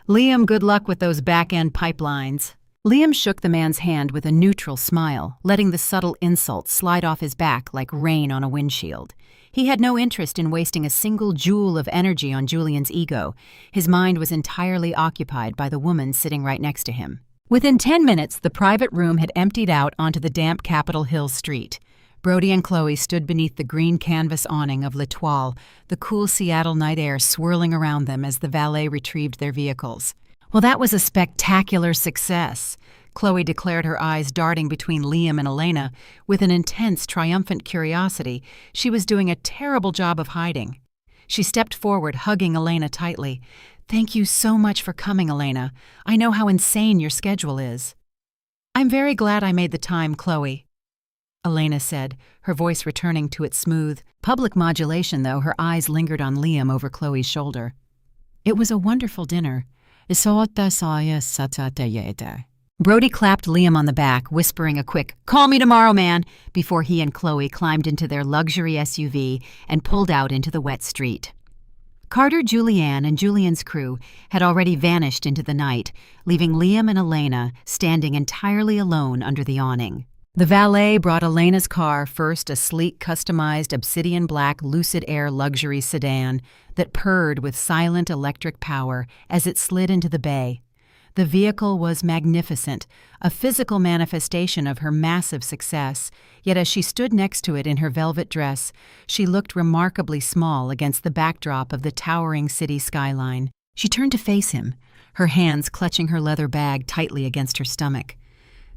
Liam, good luck with those back-end pipelines." Liam shook the man's hand with a neutral smile, letting the subtle insult slide off his back like rain on a windshield. He had no interest in wasting a single joule of energy on Julian's ego. His mind was entirely occupied by the woman sitting right next to him. Within 10 minutes, the private room had emptied out onto the damp Capitol Hill street. Brody and Chloe stood beneath the green canvas awning of L'Etoile, the cool Seattle night air swirling around them as the valet retrieved their vehicles. "Well, that was a spectacular success," Chloe declared, her eyes darting between Liam and Elena with an intense, triumphant curiosity she was doing a terrible job of hiding. She stepped forward, hugging Elena tightly. "Thank you so much for coming, Elena. I know how insane your schedule is." "I'm very glad I made the time, Chloe," Elena said, her voice returning to its smooth, public modulation, though her eyes lingered on Liam over Chloe's shoulder. "It was a wonderful dinner." Brody clapped Liam on the back, whispering a quick, "Call me tomorrow, man," before he and Chloe climbed into their luxury SUV and pulled out into the wet street. Carter, Julianne, and Julian's crew had already vanished into the night, leaving Liam and Elena standing entirely alone under the awning. The valet brought Elena's car first, a sleek, customized obsidian black Lucid Air luxury sedan that purred with silent electric power as it slid into the bay. The vehicle was magnificent, a physical manifestation of her massive success, yet as she stood next to it in her velvet dress, she looked remarkably small against the backdrop of the towering city skyline. She turned to face him, her hands clutching her leather bag tightly against her stomach.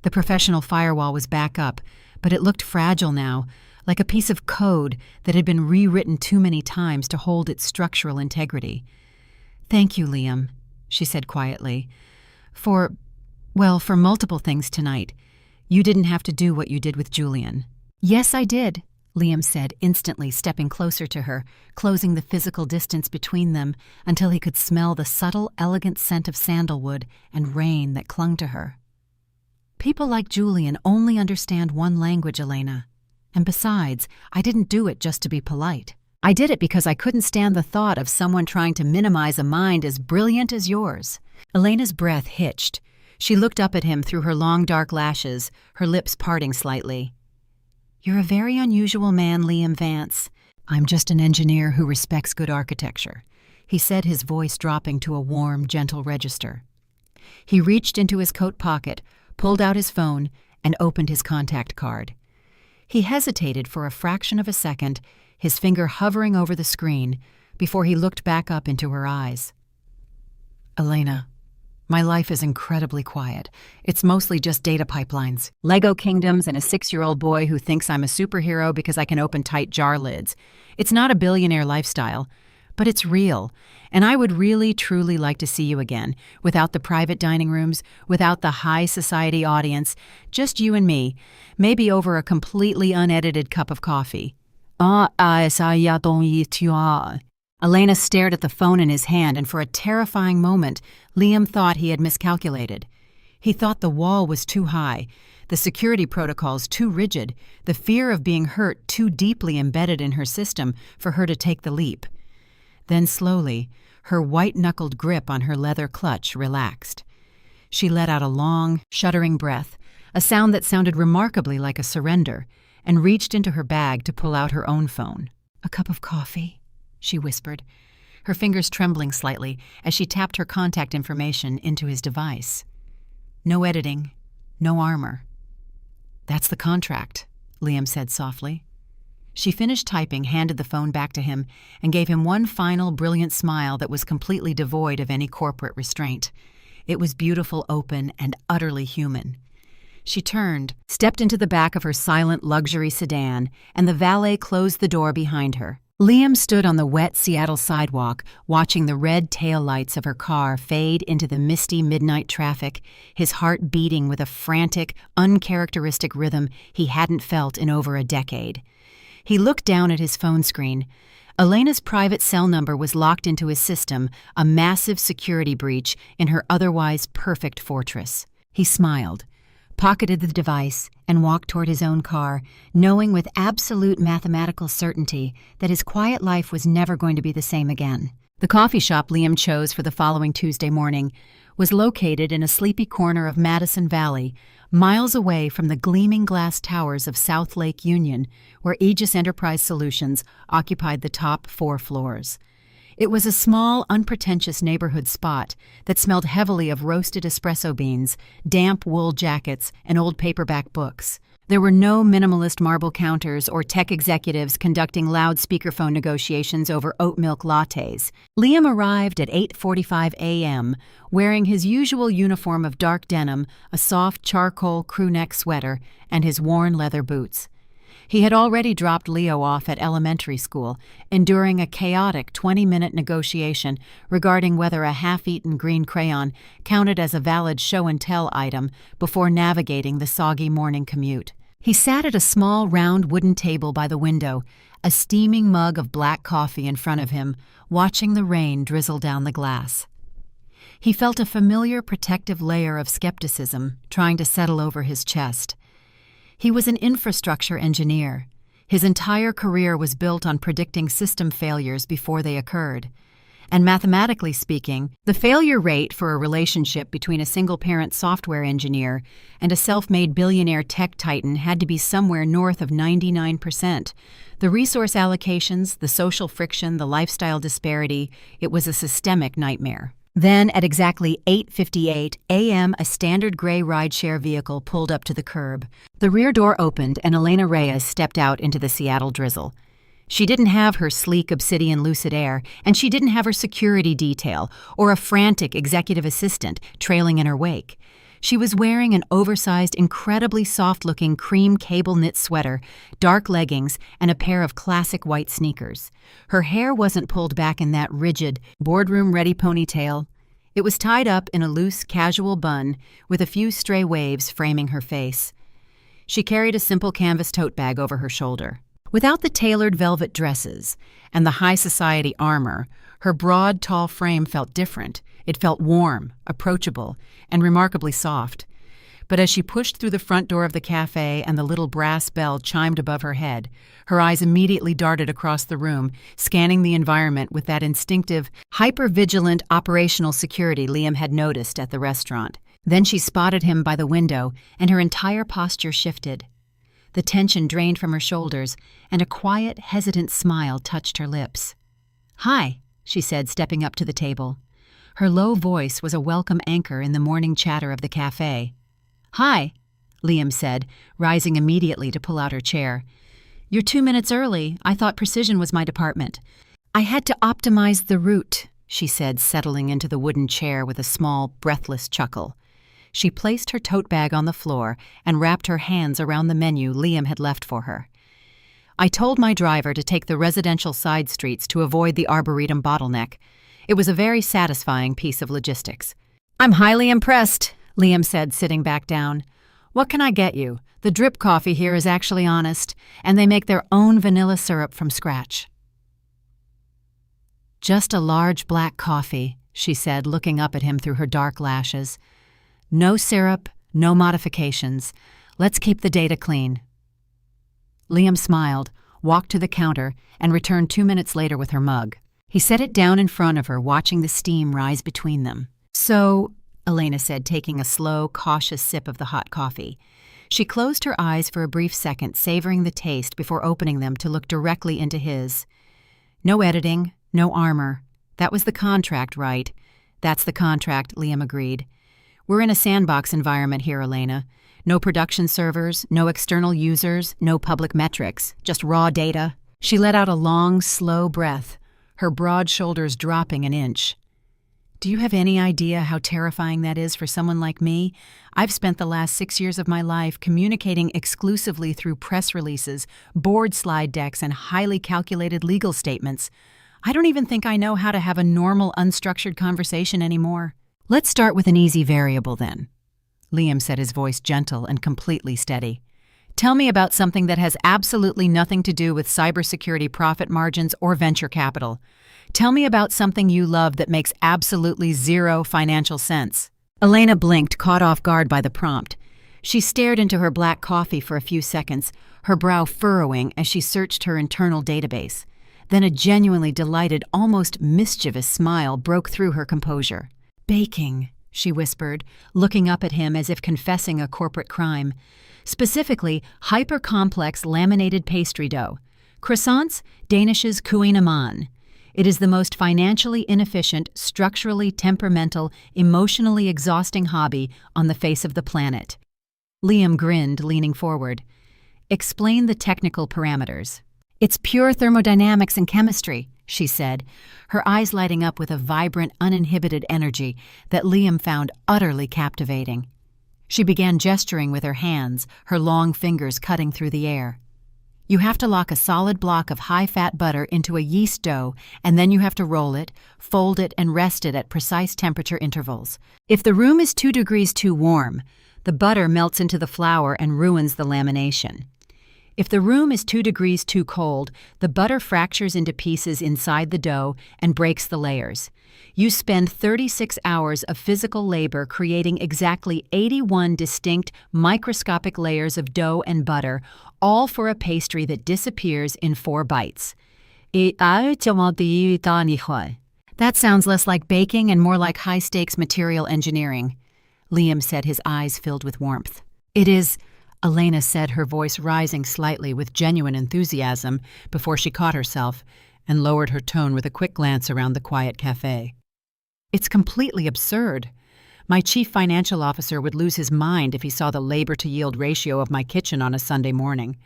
The professional firewall was back up, but it looked fragile now, like a piece of code that had been rewritten too many times to hold its structural integrity. "Thank you, Liam," she said quietly. For multiple things tonight. You didn't have to do what you did with Julian." "Yes, I did," Liam said, instantly stepping closer to her, closing the physical distance between them until he could smell the subtle, elegant scent of sandalwood and rain that clung to her. "People like Julian only understand one language, Elena. And besides, I didn't do it just to be polite. I did it because I couldn't stand the thought of someone trying to minimize a mind as brilliant as yours." Elena's breath hitched. She looked up at him through her long dark lashes, her lips parting slightly. "You're a very unusual man, Liam Vance. I'm just an engineer who respects good architecture," he said, his voice dropping to a warm, gentle register. He reached into his coat pocket, pulled out his phone, and opened his contact card. He hesitated for a fraction of a second, his finger hovering over the screen, before he looked back up into her eyes. "Elena, my life is incredibly quiet. It's mostly just data pipelines, Lego kingdoms, and a 6-year-old boy who thinks I'm a superhero because I can open tight jar lids. It's not a billionaire lifestyle, but it's real, and I would really, truly like to see you again, without the private dining rooms, without the high society audience, just you and me, maybe over a completely unedited cup of coffee." Elena stared at the phone in his hand, and for a terrifying moment, Liam thought he had miscalculated. He thought the wall was too high, the security protocols too rigid, the fear of being hurt too deeply embedded in her system for her to take the leap. Then slowly, her white-knuckled grip on her leather clutch relaxed. She let out a long, shuddering breath, a sound that sounded remarkably like a surrender, and reached into her bag to pull out her own phone. "A cup of coffee?" she whispered, her fingers trembling slightly as she tapped her contact information into his device. "No editing, no armor." "That's the contract," Liam said softly. She finished typing, handed the phone back to him, and gave him one final brilliant smile that was completely devoid of any corporate restraint. It was beautiful, open, and utterly human. She turned, stepped into the back of her silent luxury sedan, and the valet closed the door behind her. Liam stood on the wet Seattle sidewalk, watching the red taillights of her car fade into the misty midnight traffic, his heart beating with a frantic, uncharacteristic rhythm he hadn't felt in over a decade. He looked down at his phone screen. Elena's private cell number was locked into his system, a massive security breach in her otherwise perfect fortress. He smiled, pocketed the device, and walked toward his own car, knowing with absolute mathematical certainty that his quiet life was never going to be the same again. The coffee shop Liam chose for the following Tuesday morning was located in a sleepy corner of Madison Valley, miles away from the gleaming glass towers of South Lake Union, where Aegis Enterprise Solutions occupied the top 4 floors. It was a small, unpretentious neighborhood spot that smelled heavily of roasted espresso beans, damp wool jackets, and old paperback books. There were no minimalist marble counters or tech executives conducting loud speakerphone negotiations over oat milk lattes. Liam arrived at 8:45 a.m., wearing his usual uniform of dark denim, a soft charcoal crewneck sweater, and his worn leather boots. He had already dropped Leo off at elementary school, enduring a chaotic 20-minute negotiation regarding whether a half-eaten green crayon counted as a valid show-and-tell item before navigating the soggy morning commute. He sat at a small round wooden table by the window, a steaming mug of black coffee in front of him, watching the rain drizzle down the glass. He felt a familiar protective layer of skepticism trying to settle over his chest. He was an infrastructure engineer. His entire career was built on predicting system failures before they occurred. And mathematically speaking, the failure rate for a relationship between a single-parent software engineer and a self-made billionaire tech titan had to be somewhere north of 99%. The resource allocations, the social friction, the lifestyle disparity, it was a systemic nightmare. Then, at exactly 8:58 a.m., a standard gray rideshare vehicle pulled up to the curb. The rear door opened and Elena Reyes stepped out into the Seattle drizzle. She didn't have her sleek Obsidian Lucid Air, and she didn't have her security detail or a frantic executive assistant trailing in her wake. She was wearing an oversized, incredibly soft-looking cream cable-knit sweater, dark leggings, and a pair of classic white sneakers. Her hair wasn't pulled back in that rigid, boardroom-ready ponytail. It was tied up in a loose, casual bun with a few stray waves framing her face. She carried a simple canvas tote bag over her shoulder. Without the tailored velvet dresses and the high society armor, her broad, tall frame felt different. It felt warm, approachable, and remarkably soft. But as she pushed through the front door of the cafe and the little brass bell chimed above her head, her eyes immediately darted across the room, scanning the environment with that instinctive, hyper-vigilant operational security Liam had noticed at the restaurant. Then she spotted him by the window, and her entire posture shifted. The tension drained from her shoulders, and a quiet, hesitant smile touched her lips. "Hi," she said, stepping up to the table. Her low voice was a welcome anchor in the morning chatter of the cafe. "Hi," Liam said, rising immediately to pull out her chair. "You're 2 minutes early. I thought precision was my department." "I had to optimize the route," she said, settling into the wooden chair with a small, breathless chuckle. She placed her tote bag on the floor and wrapped her hands around the menu Liam had left for her. "I told my driver to take the residential side streets to avoid the Arboretum bottleneck. It was a very satisfying piece of logistics." "I'm highly impressed," Liam said, sitting back down. "What can I get you? The drip coffee here is actually honest, and they make their own vanilla syrup from scratch." "Just a large black coffee," she said, looking up at him through her dark lashes. "No syrup, no modifications. Let's keep the data clean." Liam smiled, walked to the counter, and returned 2 minutes later with her mug. He set it down in front of her, watching the steam rise between them. "So," Elena said, taking a slow, cautious sip of the hot coffee. She closed her eyes for a brief second, savoring the taste before opening them to look directly into his. "No editing, no armor. That was the contract, right?" "That's the contract," Liam agreed. "We're in a sandbox environment here, Elena. No production servers, no external users, no public metrics, just raw data." She let out a long, slow breath, her broad shoulders dropping an inch. "Do you have any idea how terrifying that is for someone like me? I've spent the last 6 years of my life communicating exclusively through press releases, board slide decks, and highly calculated legal statements. I don't even think I know how to have a normal, unstructured conversation anymore." "Let's start with an easy variable, then." Liam said, his voice gentle and completely steady. "Tell me about something that has absolutely nothing to do with cybersecurity profit margins or venture capital. Tell me about something you love that makes absolutely zero financial sense." Elena blinked, caught off guard by the prompt. She stared into her black coffee for a few seconds, her brow furrowing as she searched her internal database. Then a genuinely delighted, almost mischievous smile broke through her composure. "Baking," she whispered, looking up at him as if confessing a corporate crime. "Specifically, hyper-complex laminated pastry dough. Croissants, Danish's Queen Amman. It is the most financially inefficient, structurally temperamental, emotionally exhausting hobby on the face of the planet." Liam grinned, leaning forward. "Explain the technical parameters." "It's pure thermodynamics and chemistry," she said, her eyes lighting up with a vibrant, uninhibited energy that Liam found utterly captivating. She began gesturing with her hands, her long fingers cutting through the air. You have to lock a solid block of high-fat butter into a yeast dough, and then you have to roll it, fold it, and rest it at precise temperature intervals. If the room is 2 degrees too warm, the butter melts into the flour and ruins the lamination. If the room is 2 degrees too cold, the butter fractures into pieces inside the dough and breaks the layers. You spend 36 hours of physical labor creating exactly 81 distinct microscopic layers of dough and butter, all for a pastry that disappears in 4 bites. That sounds less like baking and more like high-stakes material engineering, Liam said, his eyes filled with warmth. It is, Elena said, her voice rising slightly with genuine enthusiasm before she caught herself and lowered her tone with a quick glance around the quiet cafe. It's completely absurd. My chief financial officer would lose his mind if he saw the labor-to-yield ratio of my kitchen on a Sunday morning.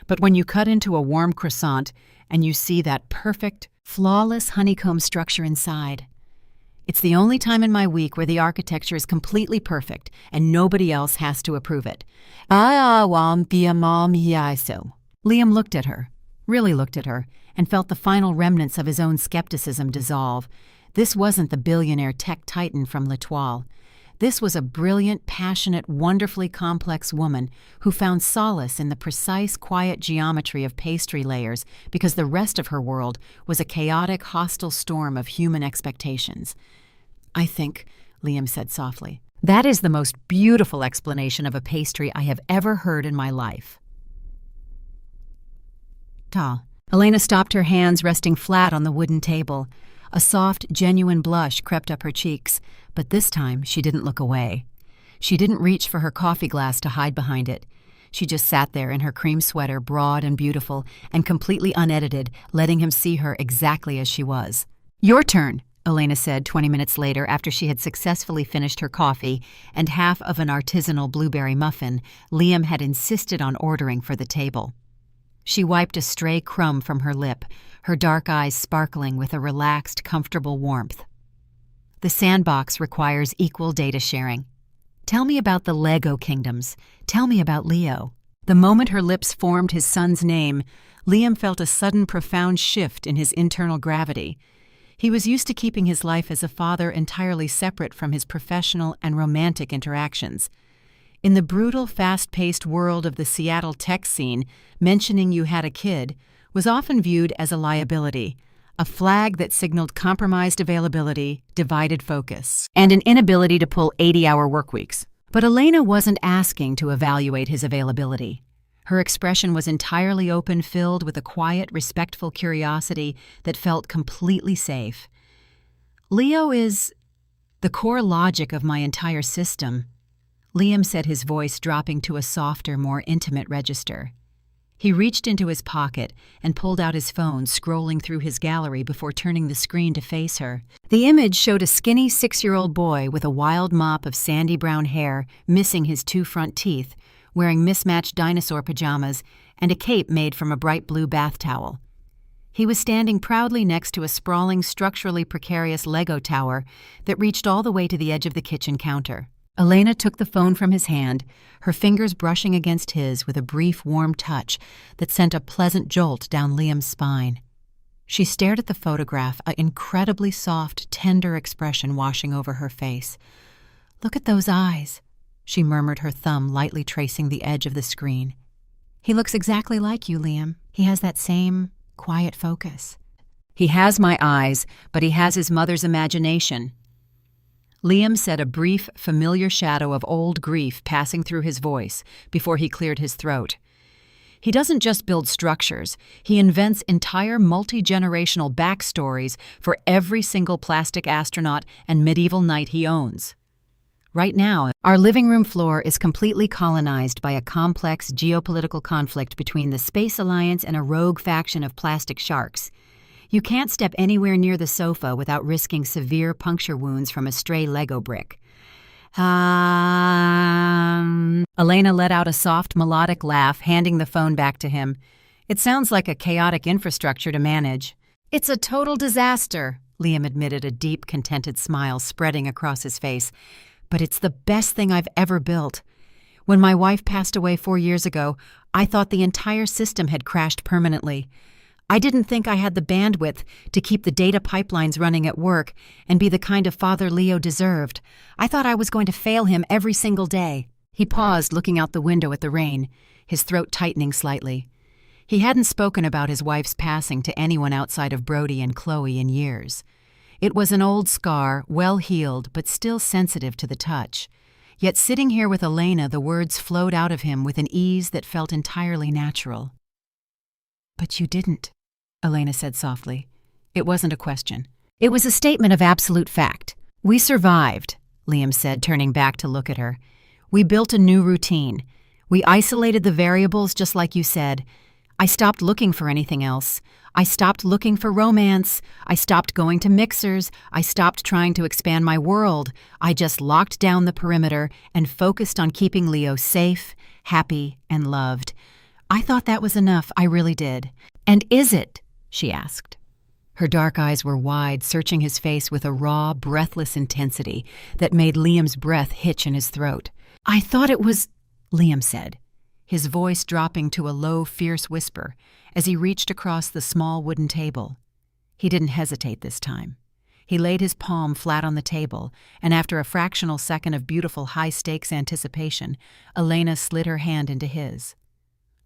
But when you cut into a warm croissant and you see that perfect, flawless honeycomb structure inside, it's the only time in my week where the architecture is completely perfect and nobody else has to approve it. Liam looked at her, really looked at her, and felt the final remnants of his own skepticism dissolve. This wasn't the billionaire tech titan from L'Etoile. This was a brilliant, passionate, wonderfully complex woman who found solace in the precise, quiet geometry of pastry layers because the rest of her world was a chaotic, hostile storm of human expectations. I think, Liam said softly, that is the most beautiful explanation of a pastry I have ever heard in my life. Ta. Elena stopped, her hands resting flat on the wooden table. A soft, genuine blush crept up her cheeks, but this time she didn't look away. She didn't reach for her coffee glass to hide behind it. She just sat there in her cream sweater, broad and beautiful, and completely unedited, letting him see her exactly as she was. "Your turn," Elena said 20 minutes later after she had successfully finished her coffee and half of an artisanal blueberry muffin Liam had insisted on ordering for the table. She wiped a stray crumb from her lip, her dark eyes sparkling with a relaxed, comfortable warmth. The sandbox requires equal data sharing. Tell me about the Lego kingdoms. Tell me about Leo. The moment her lips formed his son's name, Liam felt a sudden profound shift in his internal gravity. He was used to keeping his life as a father entirely separate from his professional and romantic interactions. In the brutal, fast-paced world of the Seattle tech scene, mentioning you had a kid was often viewed as a liability, a flag that signaled compromised availability, divided focus, and an inability to pull 80-hour workweeks. But Elena wasn't asking to evaluate his availability. Her expression was entirely open, filled with a quiet, respectful curiosity that felt completely safe. Leo is the core logic of my entire system, Liam said, his voice dropping to a softer, more intimate register. He reached into his pocket and pulled out his phone, scrolling through his gallery before turning the screen to face her. The image showed a skinny 6-year-old boy with a wild mop of sandy brown hair, missing his 2 front teeth, wearing mismatched dinosaur pajamas and a cape made from a bright blue bath towel. He was standing proudly next to a sprawling, structurally precarious Lego tower that reached all the way to the edge of the kitchen counter. Elena took the phone from his hand, her fingers brushing against his with a brief, warm touch that sent a pleasant jolt down Liam's spine. She stared at the photograph, an incredibly soft, tender expression washing over her face. "Look at those eyes," she murmured, her thumb lightly tracing the edge of the screen. "He looks exactly like you, Liam. He has that same quiet focus." "He has my eyes, but he has his mother's imagination." Liam said, a brief, familiar shadow of old grief passing through his voice before he cleared his throat. He doesn't just build structures, he invents entire multi-generational backstories for every single plastic astronaut and medieval knight he owns. Right now, our living room floor is completely colonized by a complex geopolitical conflict between the Space Alliance and a rogue faction of plastic sharks. You can't step anywhere near the sofa without risking severe puncture wounds from a stray Lego brick. Elena let out a soft, melodic laugh, handing the phone back to him. "It sounds like a chaotic infrastructure to manage." "It's a total disaster," Liam admitted, a deep, contented smile spreading across his face. "But it's the best thing I've ever built. When my wife passed away 4 years ago, I thought the entire system had crashed permanently. I didn't think I had the bandwidth to keep the data pipelines running at work and be the kind of father Leo deserved. I thought I was going to fail him every single day." He paused, looking out the window at the rain, his throat tightening slightly. He hadn't spoken about his wife's passing to anyone outside of Brody and Chloe in years. It was an old scar, well-healed, but still sensitive to the touch. Yet sitting here with Elena, the words flowed out of him with an ease that felt entirely natural. "But you didn't," Elena said softly. It wasn't a question. It was a statement of absolute fact. "We survived," Liam said, turning back to look at her. "We built a new routine. We isolated the variables just like you said. I stopped looking for anything else. I stopped looking for romance. I stopped going to mixers. I stopped trying to expand my world. I just locked down the perimeter and focused on keeping Leo safe, happy, and loved. I thought that was enough, I really did." "And is it?" she asked. Her dark eyes were wide, searching his face with a raw, breathless intensity that made Liam's breath hitch in his throat. "I thought it was," Liam said, his voice dropping to a low, fierce whisper as he reached across the small wooden table. He didn't hesitate this time. He laid his palm flat on the table, and after a fractional second of beautiful high-stakes anticipation, Elena slid her hand into his.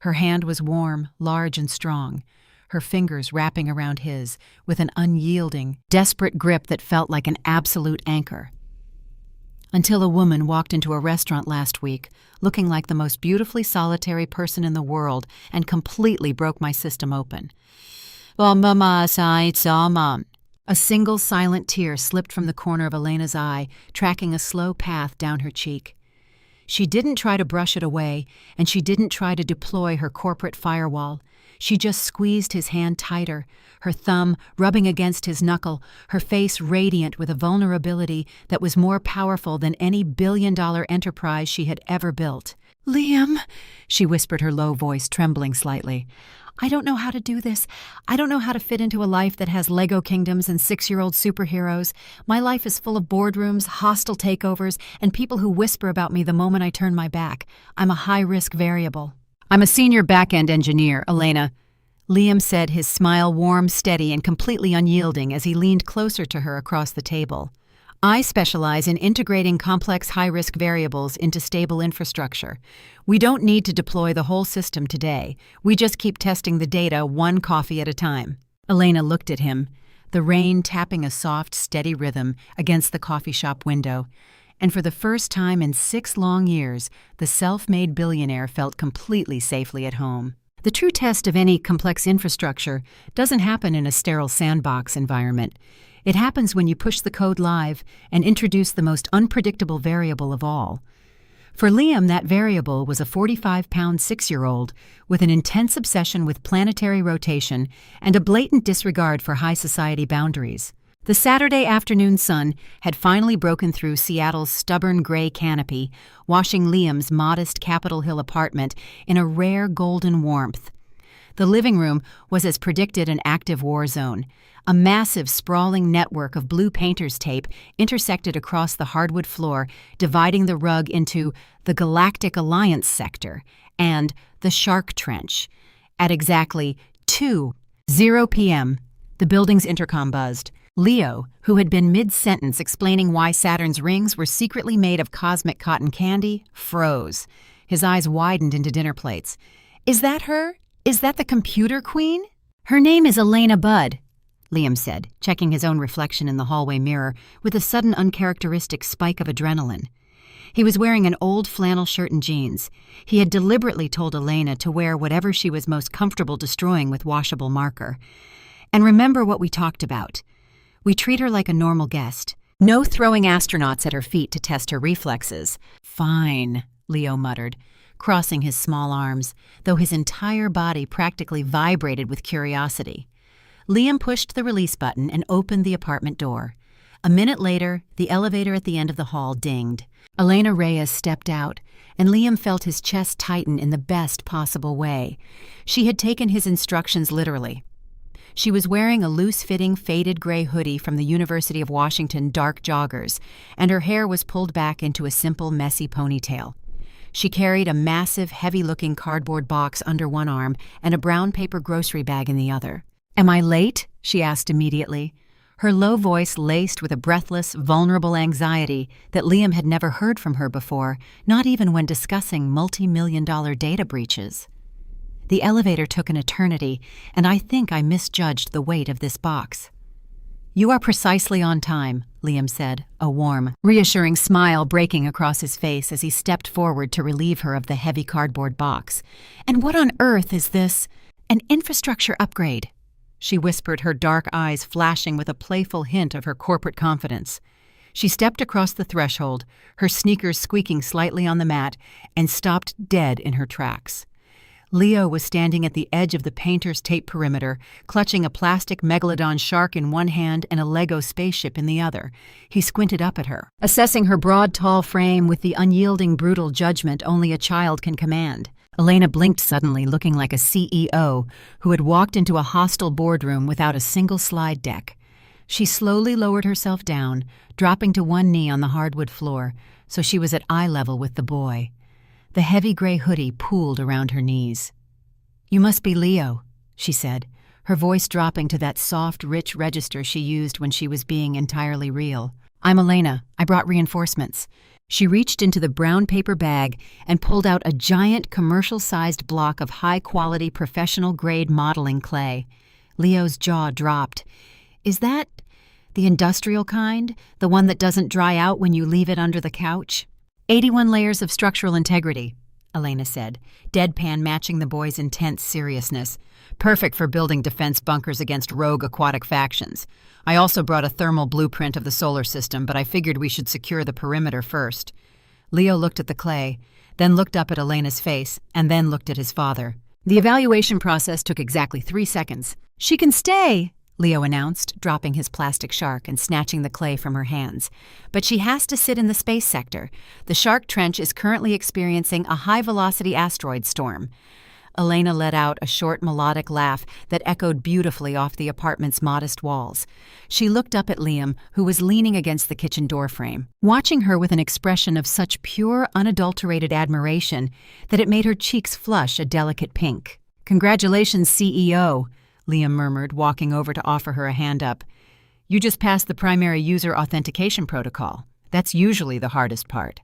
Her hand was warm, large, and strong, her fingers wrapping around his with an unyielding, desperate grip that felt like an absolute anchor. Until a woman walked into a restaurant last week, looking like the most beautifully solitary person in the world, and completely broke my system open. A single silent tear slipped from the corner of Elena's eye, tracking a slow path down her cheek. She didn't try to brush it away, and she didn't try to deploy her corporate firewall. She just squeezed his hand tighter, her thumb rubbing against his knuckle, her face radiant with a vulnerability that was more powerful than any billion-dollar enterprise she had ever built. "Liam," she whispered, her low voice trembling slightly. "I don't know how to do this. I don't know how to fit into a life that has Lego kingdoms and 6-year-old superheroes. My life is full of boardrooms, hostile takeovers, and people who whisper about me the moment I turn my back. I'm a high-risk variable." "I'm a senior back-end engineer, Elena," Liam said, his smile warm, steady, and completely unyielding as he leaned closer to her across the table. "I specialize in integrating complex high-risk variables into stable infrastructure. We don't need to deploy the whole system today. We just keep testing the data one coffee at a time." Elena looked at him, the rain tapping a soft, steady rhythm against the coffee shop window. And for the first time in 6 long years, the self-made billionaire felt completely safely at home. The true test of any complex infrastructure doesn't happen in a sterile sandbox environment. It happens when you push the code live and introduce the most unpredictable variable of all. For Liam, that variable was a 45-pound 6-year-old with an intense obsession with planetary rotation and a blatant disregard for high society boundaries. The Saturday afternoon sun had finally broken through Seattle's stubborn gray canopy, washing Liam's modest Capitol Hill apartment in a rare golden warmth. The living room was as predicted an active war zone. A massive, sprawling network of blue painter's tape intersected across the hardwood floor, dividing the rug into the Galactic Alliance sector and the Shark Trench. At exactly 2:00 p.m., the building's intercom buzzed. Leo, who had been mid-sentence explaining why Saturn's rings were secretly made of cosmic cotton candy, froze. His eyes widened into dinner plates. "Is that her? Is that the computer queen?" "Her name is Elena Budd," Liam said, checking his own reflection in the hallway mirror with a sudden uncharacteristic spike of adrenaline. He was wearing an old flannel shirt and jeans. He had deliberately told Elena to wear whatever she was most comfortable destroying with washable marker. "And remember what we talked about. We treat her like a normal guest. No throwing astronauts at her feet to test her reflexes." "Fine," Leo muttered, crossing his small arms, though his entire body practically vibrated with curiosity. Liam pushed the release button and opened the apartment door. A minute later, the elevator at the end of the hall dinged. Elena Reyes stepped out, and Liam felt his chest tighten in the best possible way. She had taken his instructions literally. She was wearing a loose-fitting, faded gray hoodie from the University of Washington dark joggers, and her hair was pulled back into a simple, messy ponytail. She carried a massive, heavy-looking cardboard box under one arm and a brown paper grocery bag in the other. "Am I late?" she asked immediately, her low voice laced with a breathless, vulnerable anxiety that Liam had never heard from her before, not even when discussing multi-million-dollar data breaches. The elevator took an eternity, and I think I misjudged the weight of this box. "You are precisely on time," Liam said, a warm, reassuring smile breaking across his face as he stepped forward to relieve her of the heavy cardboard box. "And what on earth is this? An infrastructure upgrade?" She whispered, her dark eyes flashing with a playful hint of her corporate confidence. She stepped across the threshold, her sneakers squeaking slightly on the mat, and stopped dead in her tracks. Leo was standing at the edge of the painter's tape perimeter, clutching a plastic megalodon shark in one hand and a Lego spaceship in the other. He squinted up at her, assessing her broad, tall frame with the unyielding, brutal judgment only a child can command. Elena blinked suddenly, looking like a CEO who had walked into a hostile boardroom without a single slide deck. She slowly lowered herself down, dropping to one knee on the hardwood floor, so she was at eye level with the boy. The heavy gray hoodie pooled around her knees. "You must be Leo," she said, her voice dropping to that soft, rich register she used when she was being entirely real. "I'm Elena. I brought reinforcements." She reached into the brown paper bag and pulled out a giant commercial-sized block of high-quality professional-grade modeling clay. Leo's jaw dropped. "Is that the industrial kind? The one that doesn't dry out when you leave it under the couch?" 81 layers of structural integrity," Elena said, deadpan matching the boy's intense seriousness. "Perfect for building defense bunkers against rogue aquatic factions. I also brought a thermal blueprint of the solar system, but I figured we should secure the perimeter first." Leo looked at the clay, then looked up at Elena's face, and then looked at his father. The evaluation process took exactly 3 seconds. "She can stay," Leo announced, dropping his plastic shark and snatching the clay from her hands. "But she has to sit in the space sector. The shark trench is currently experiencing a high-velocity asteroid storm." Elena let out a short melodic laugh that echoed beautifully off the apartment's modest walls. She looked up at Liam, who was leaning against the kitchen doorframe, watching her with an expression of such pure, unadulterated admiration that it made her cheeks flush a delicate pink. "Congratulations, CEO," Liam murmured, walking over to offer her a hand up. "You just passed the primary user authentication protocol. That's usually the hardest part."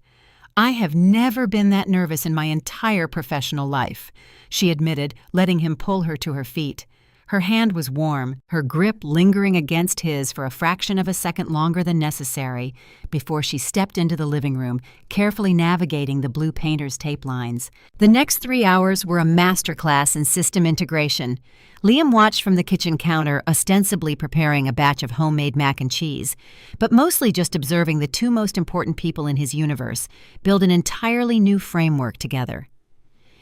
"I have never been that nervous in my entire professional life," she admitted, letting him pull her to her feet. Her hand was warm, her grip lingering against his for a fraction of a second longer than necessary before she stepped into the living room, carefully navigating the blue painter's tape lines. The next 3 hours were a masterclass in system integration. Liam watched from the kitchen counter, ostensibly preparing a batch of homemade mac and cheese, but mostly just observing the two most important people in his universe build an entirely new framework together.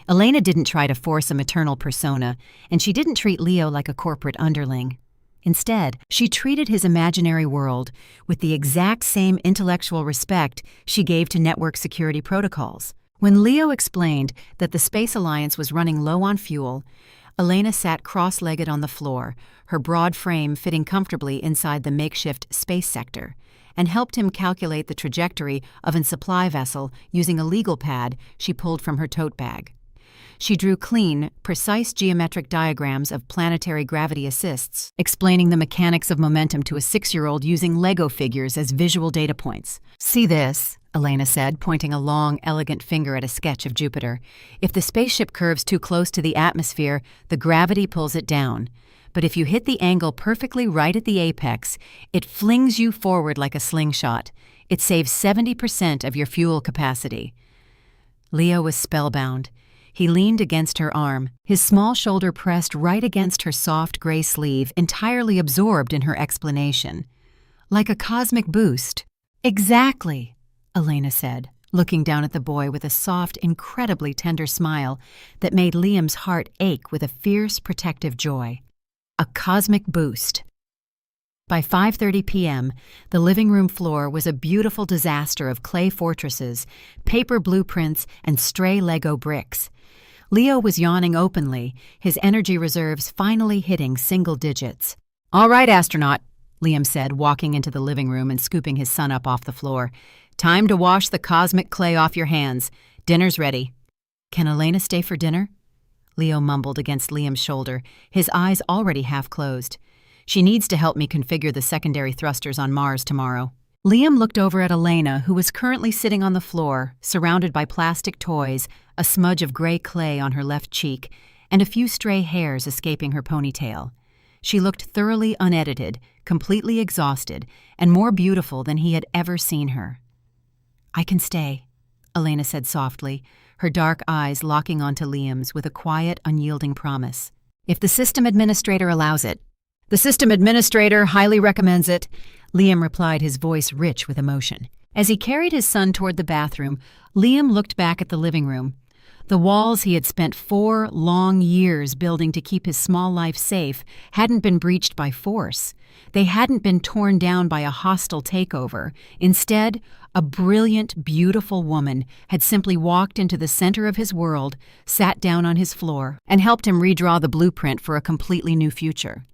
Elena didn't try to force a maternal persona, and she didn't treat Leo like a corporate underling. Instead, she treated his imaginary world with the exact same intellectual respect she gave to network security protocols. When Leo explained that the Space Alliance was running low on fuel, Elena sat cross-legged on the floor, her broad frame fitting comfortably inside the makeshift space sector, and helped him calculate the trajectory of a supply vessel using a legal pad she pulled from her tote bag. She drew clean, precise geometric diagrams of planetary gravity assists, explaining the mechanics of momentum to a 6-year-old using Lego figures as visual data points. "See this?" Elena said, pointing a long, elegant finger at a sketch of Jupiter. "If the spaceship curves too close to the atmosphere, the gravity pulls it down. But if you hit the angle perfectly right at the apex, it flings you forward like a slingshot. It saves 70% of your fuel capacity." Leo was spellbound. He leaned against her arm, his small shoulder pressed right against her soft gray sleeve, entirely absorbed in her explanation. "Like a cosmic boost." "Exactly," Elena said, looking down at the boy with a soft, incredibly tender smile that made Liam's heart ache with a fierce, protective joy. A cosmic boost. By 5:30 p.m., the living room floor was a beautiful disaster of clay fortresses, paper blueprints, and stray Lego bricks. Leo was yawning openly, his energy reserves finally hitting single digits. "All right, astronaut," Liam said, walking into the living room and scooping his son up off the floor. "Time to wash the cosmic clay off your hands. Dinner's ready." "Can Elena stay for dinner?" Leo mumbled against Liam's shoulder, his eyes already half closed. "She needs to help me configure the secondary thrusters on Mars tomorrow." Liam looked over at Elena, who was currently sitting on the floor, surrounded by plastic toys, a smudge of gray clay on her left cheek, and a few stray hairs escaping her ponytail. She looked thoroughly unedited, completely exhausted, and more beautiful than he had ever seen her. "I can stay," Elena said softly, her dark eyes locking onto Liam's with a quiet, unyielding promise. "If the system administrator allows it." "The system administrator highly recommends it," Liam replied, his voice rich with emotion. As he carried his son toward the bathroom, Liam looked back at the living room. The walls he had spent 4 long years building to keep his small life safe hadn't been breached by force. They hadn't been torn down by a hostile takeover. Instead, a brilliant, beautiful woman had simply walked into the center of his world, sat down on his floor, and helped him redraw the blueprint for a completely new future.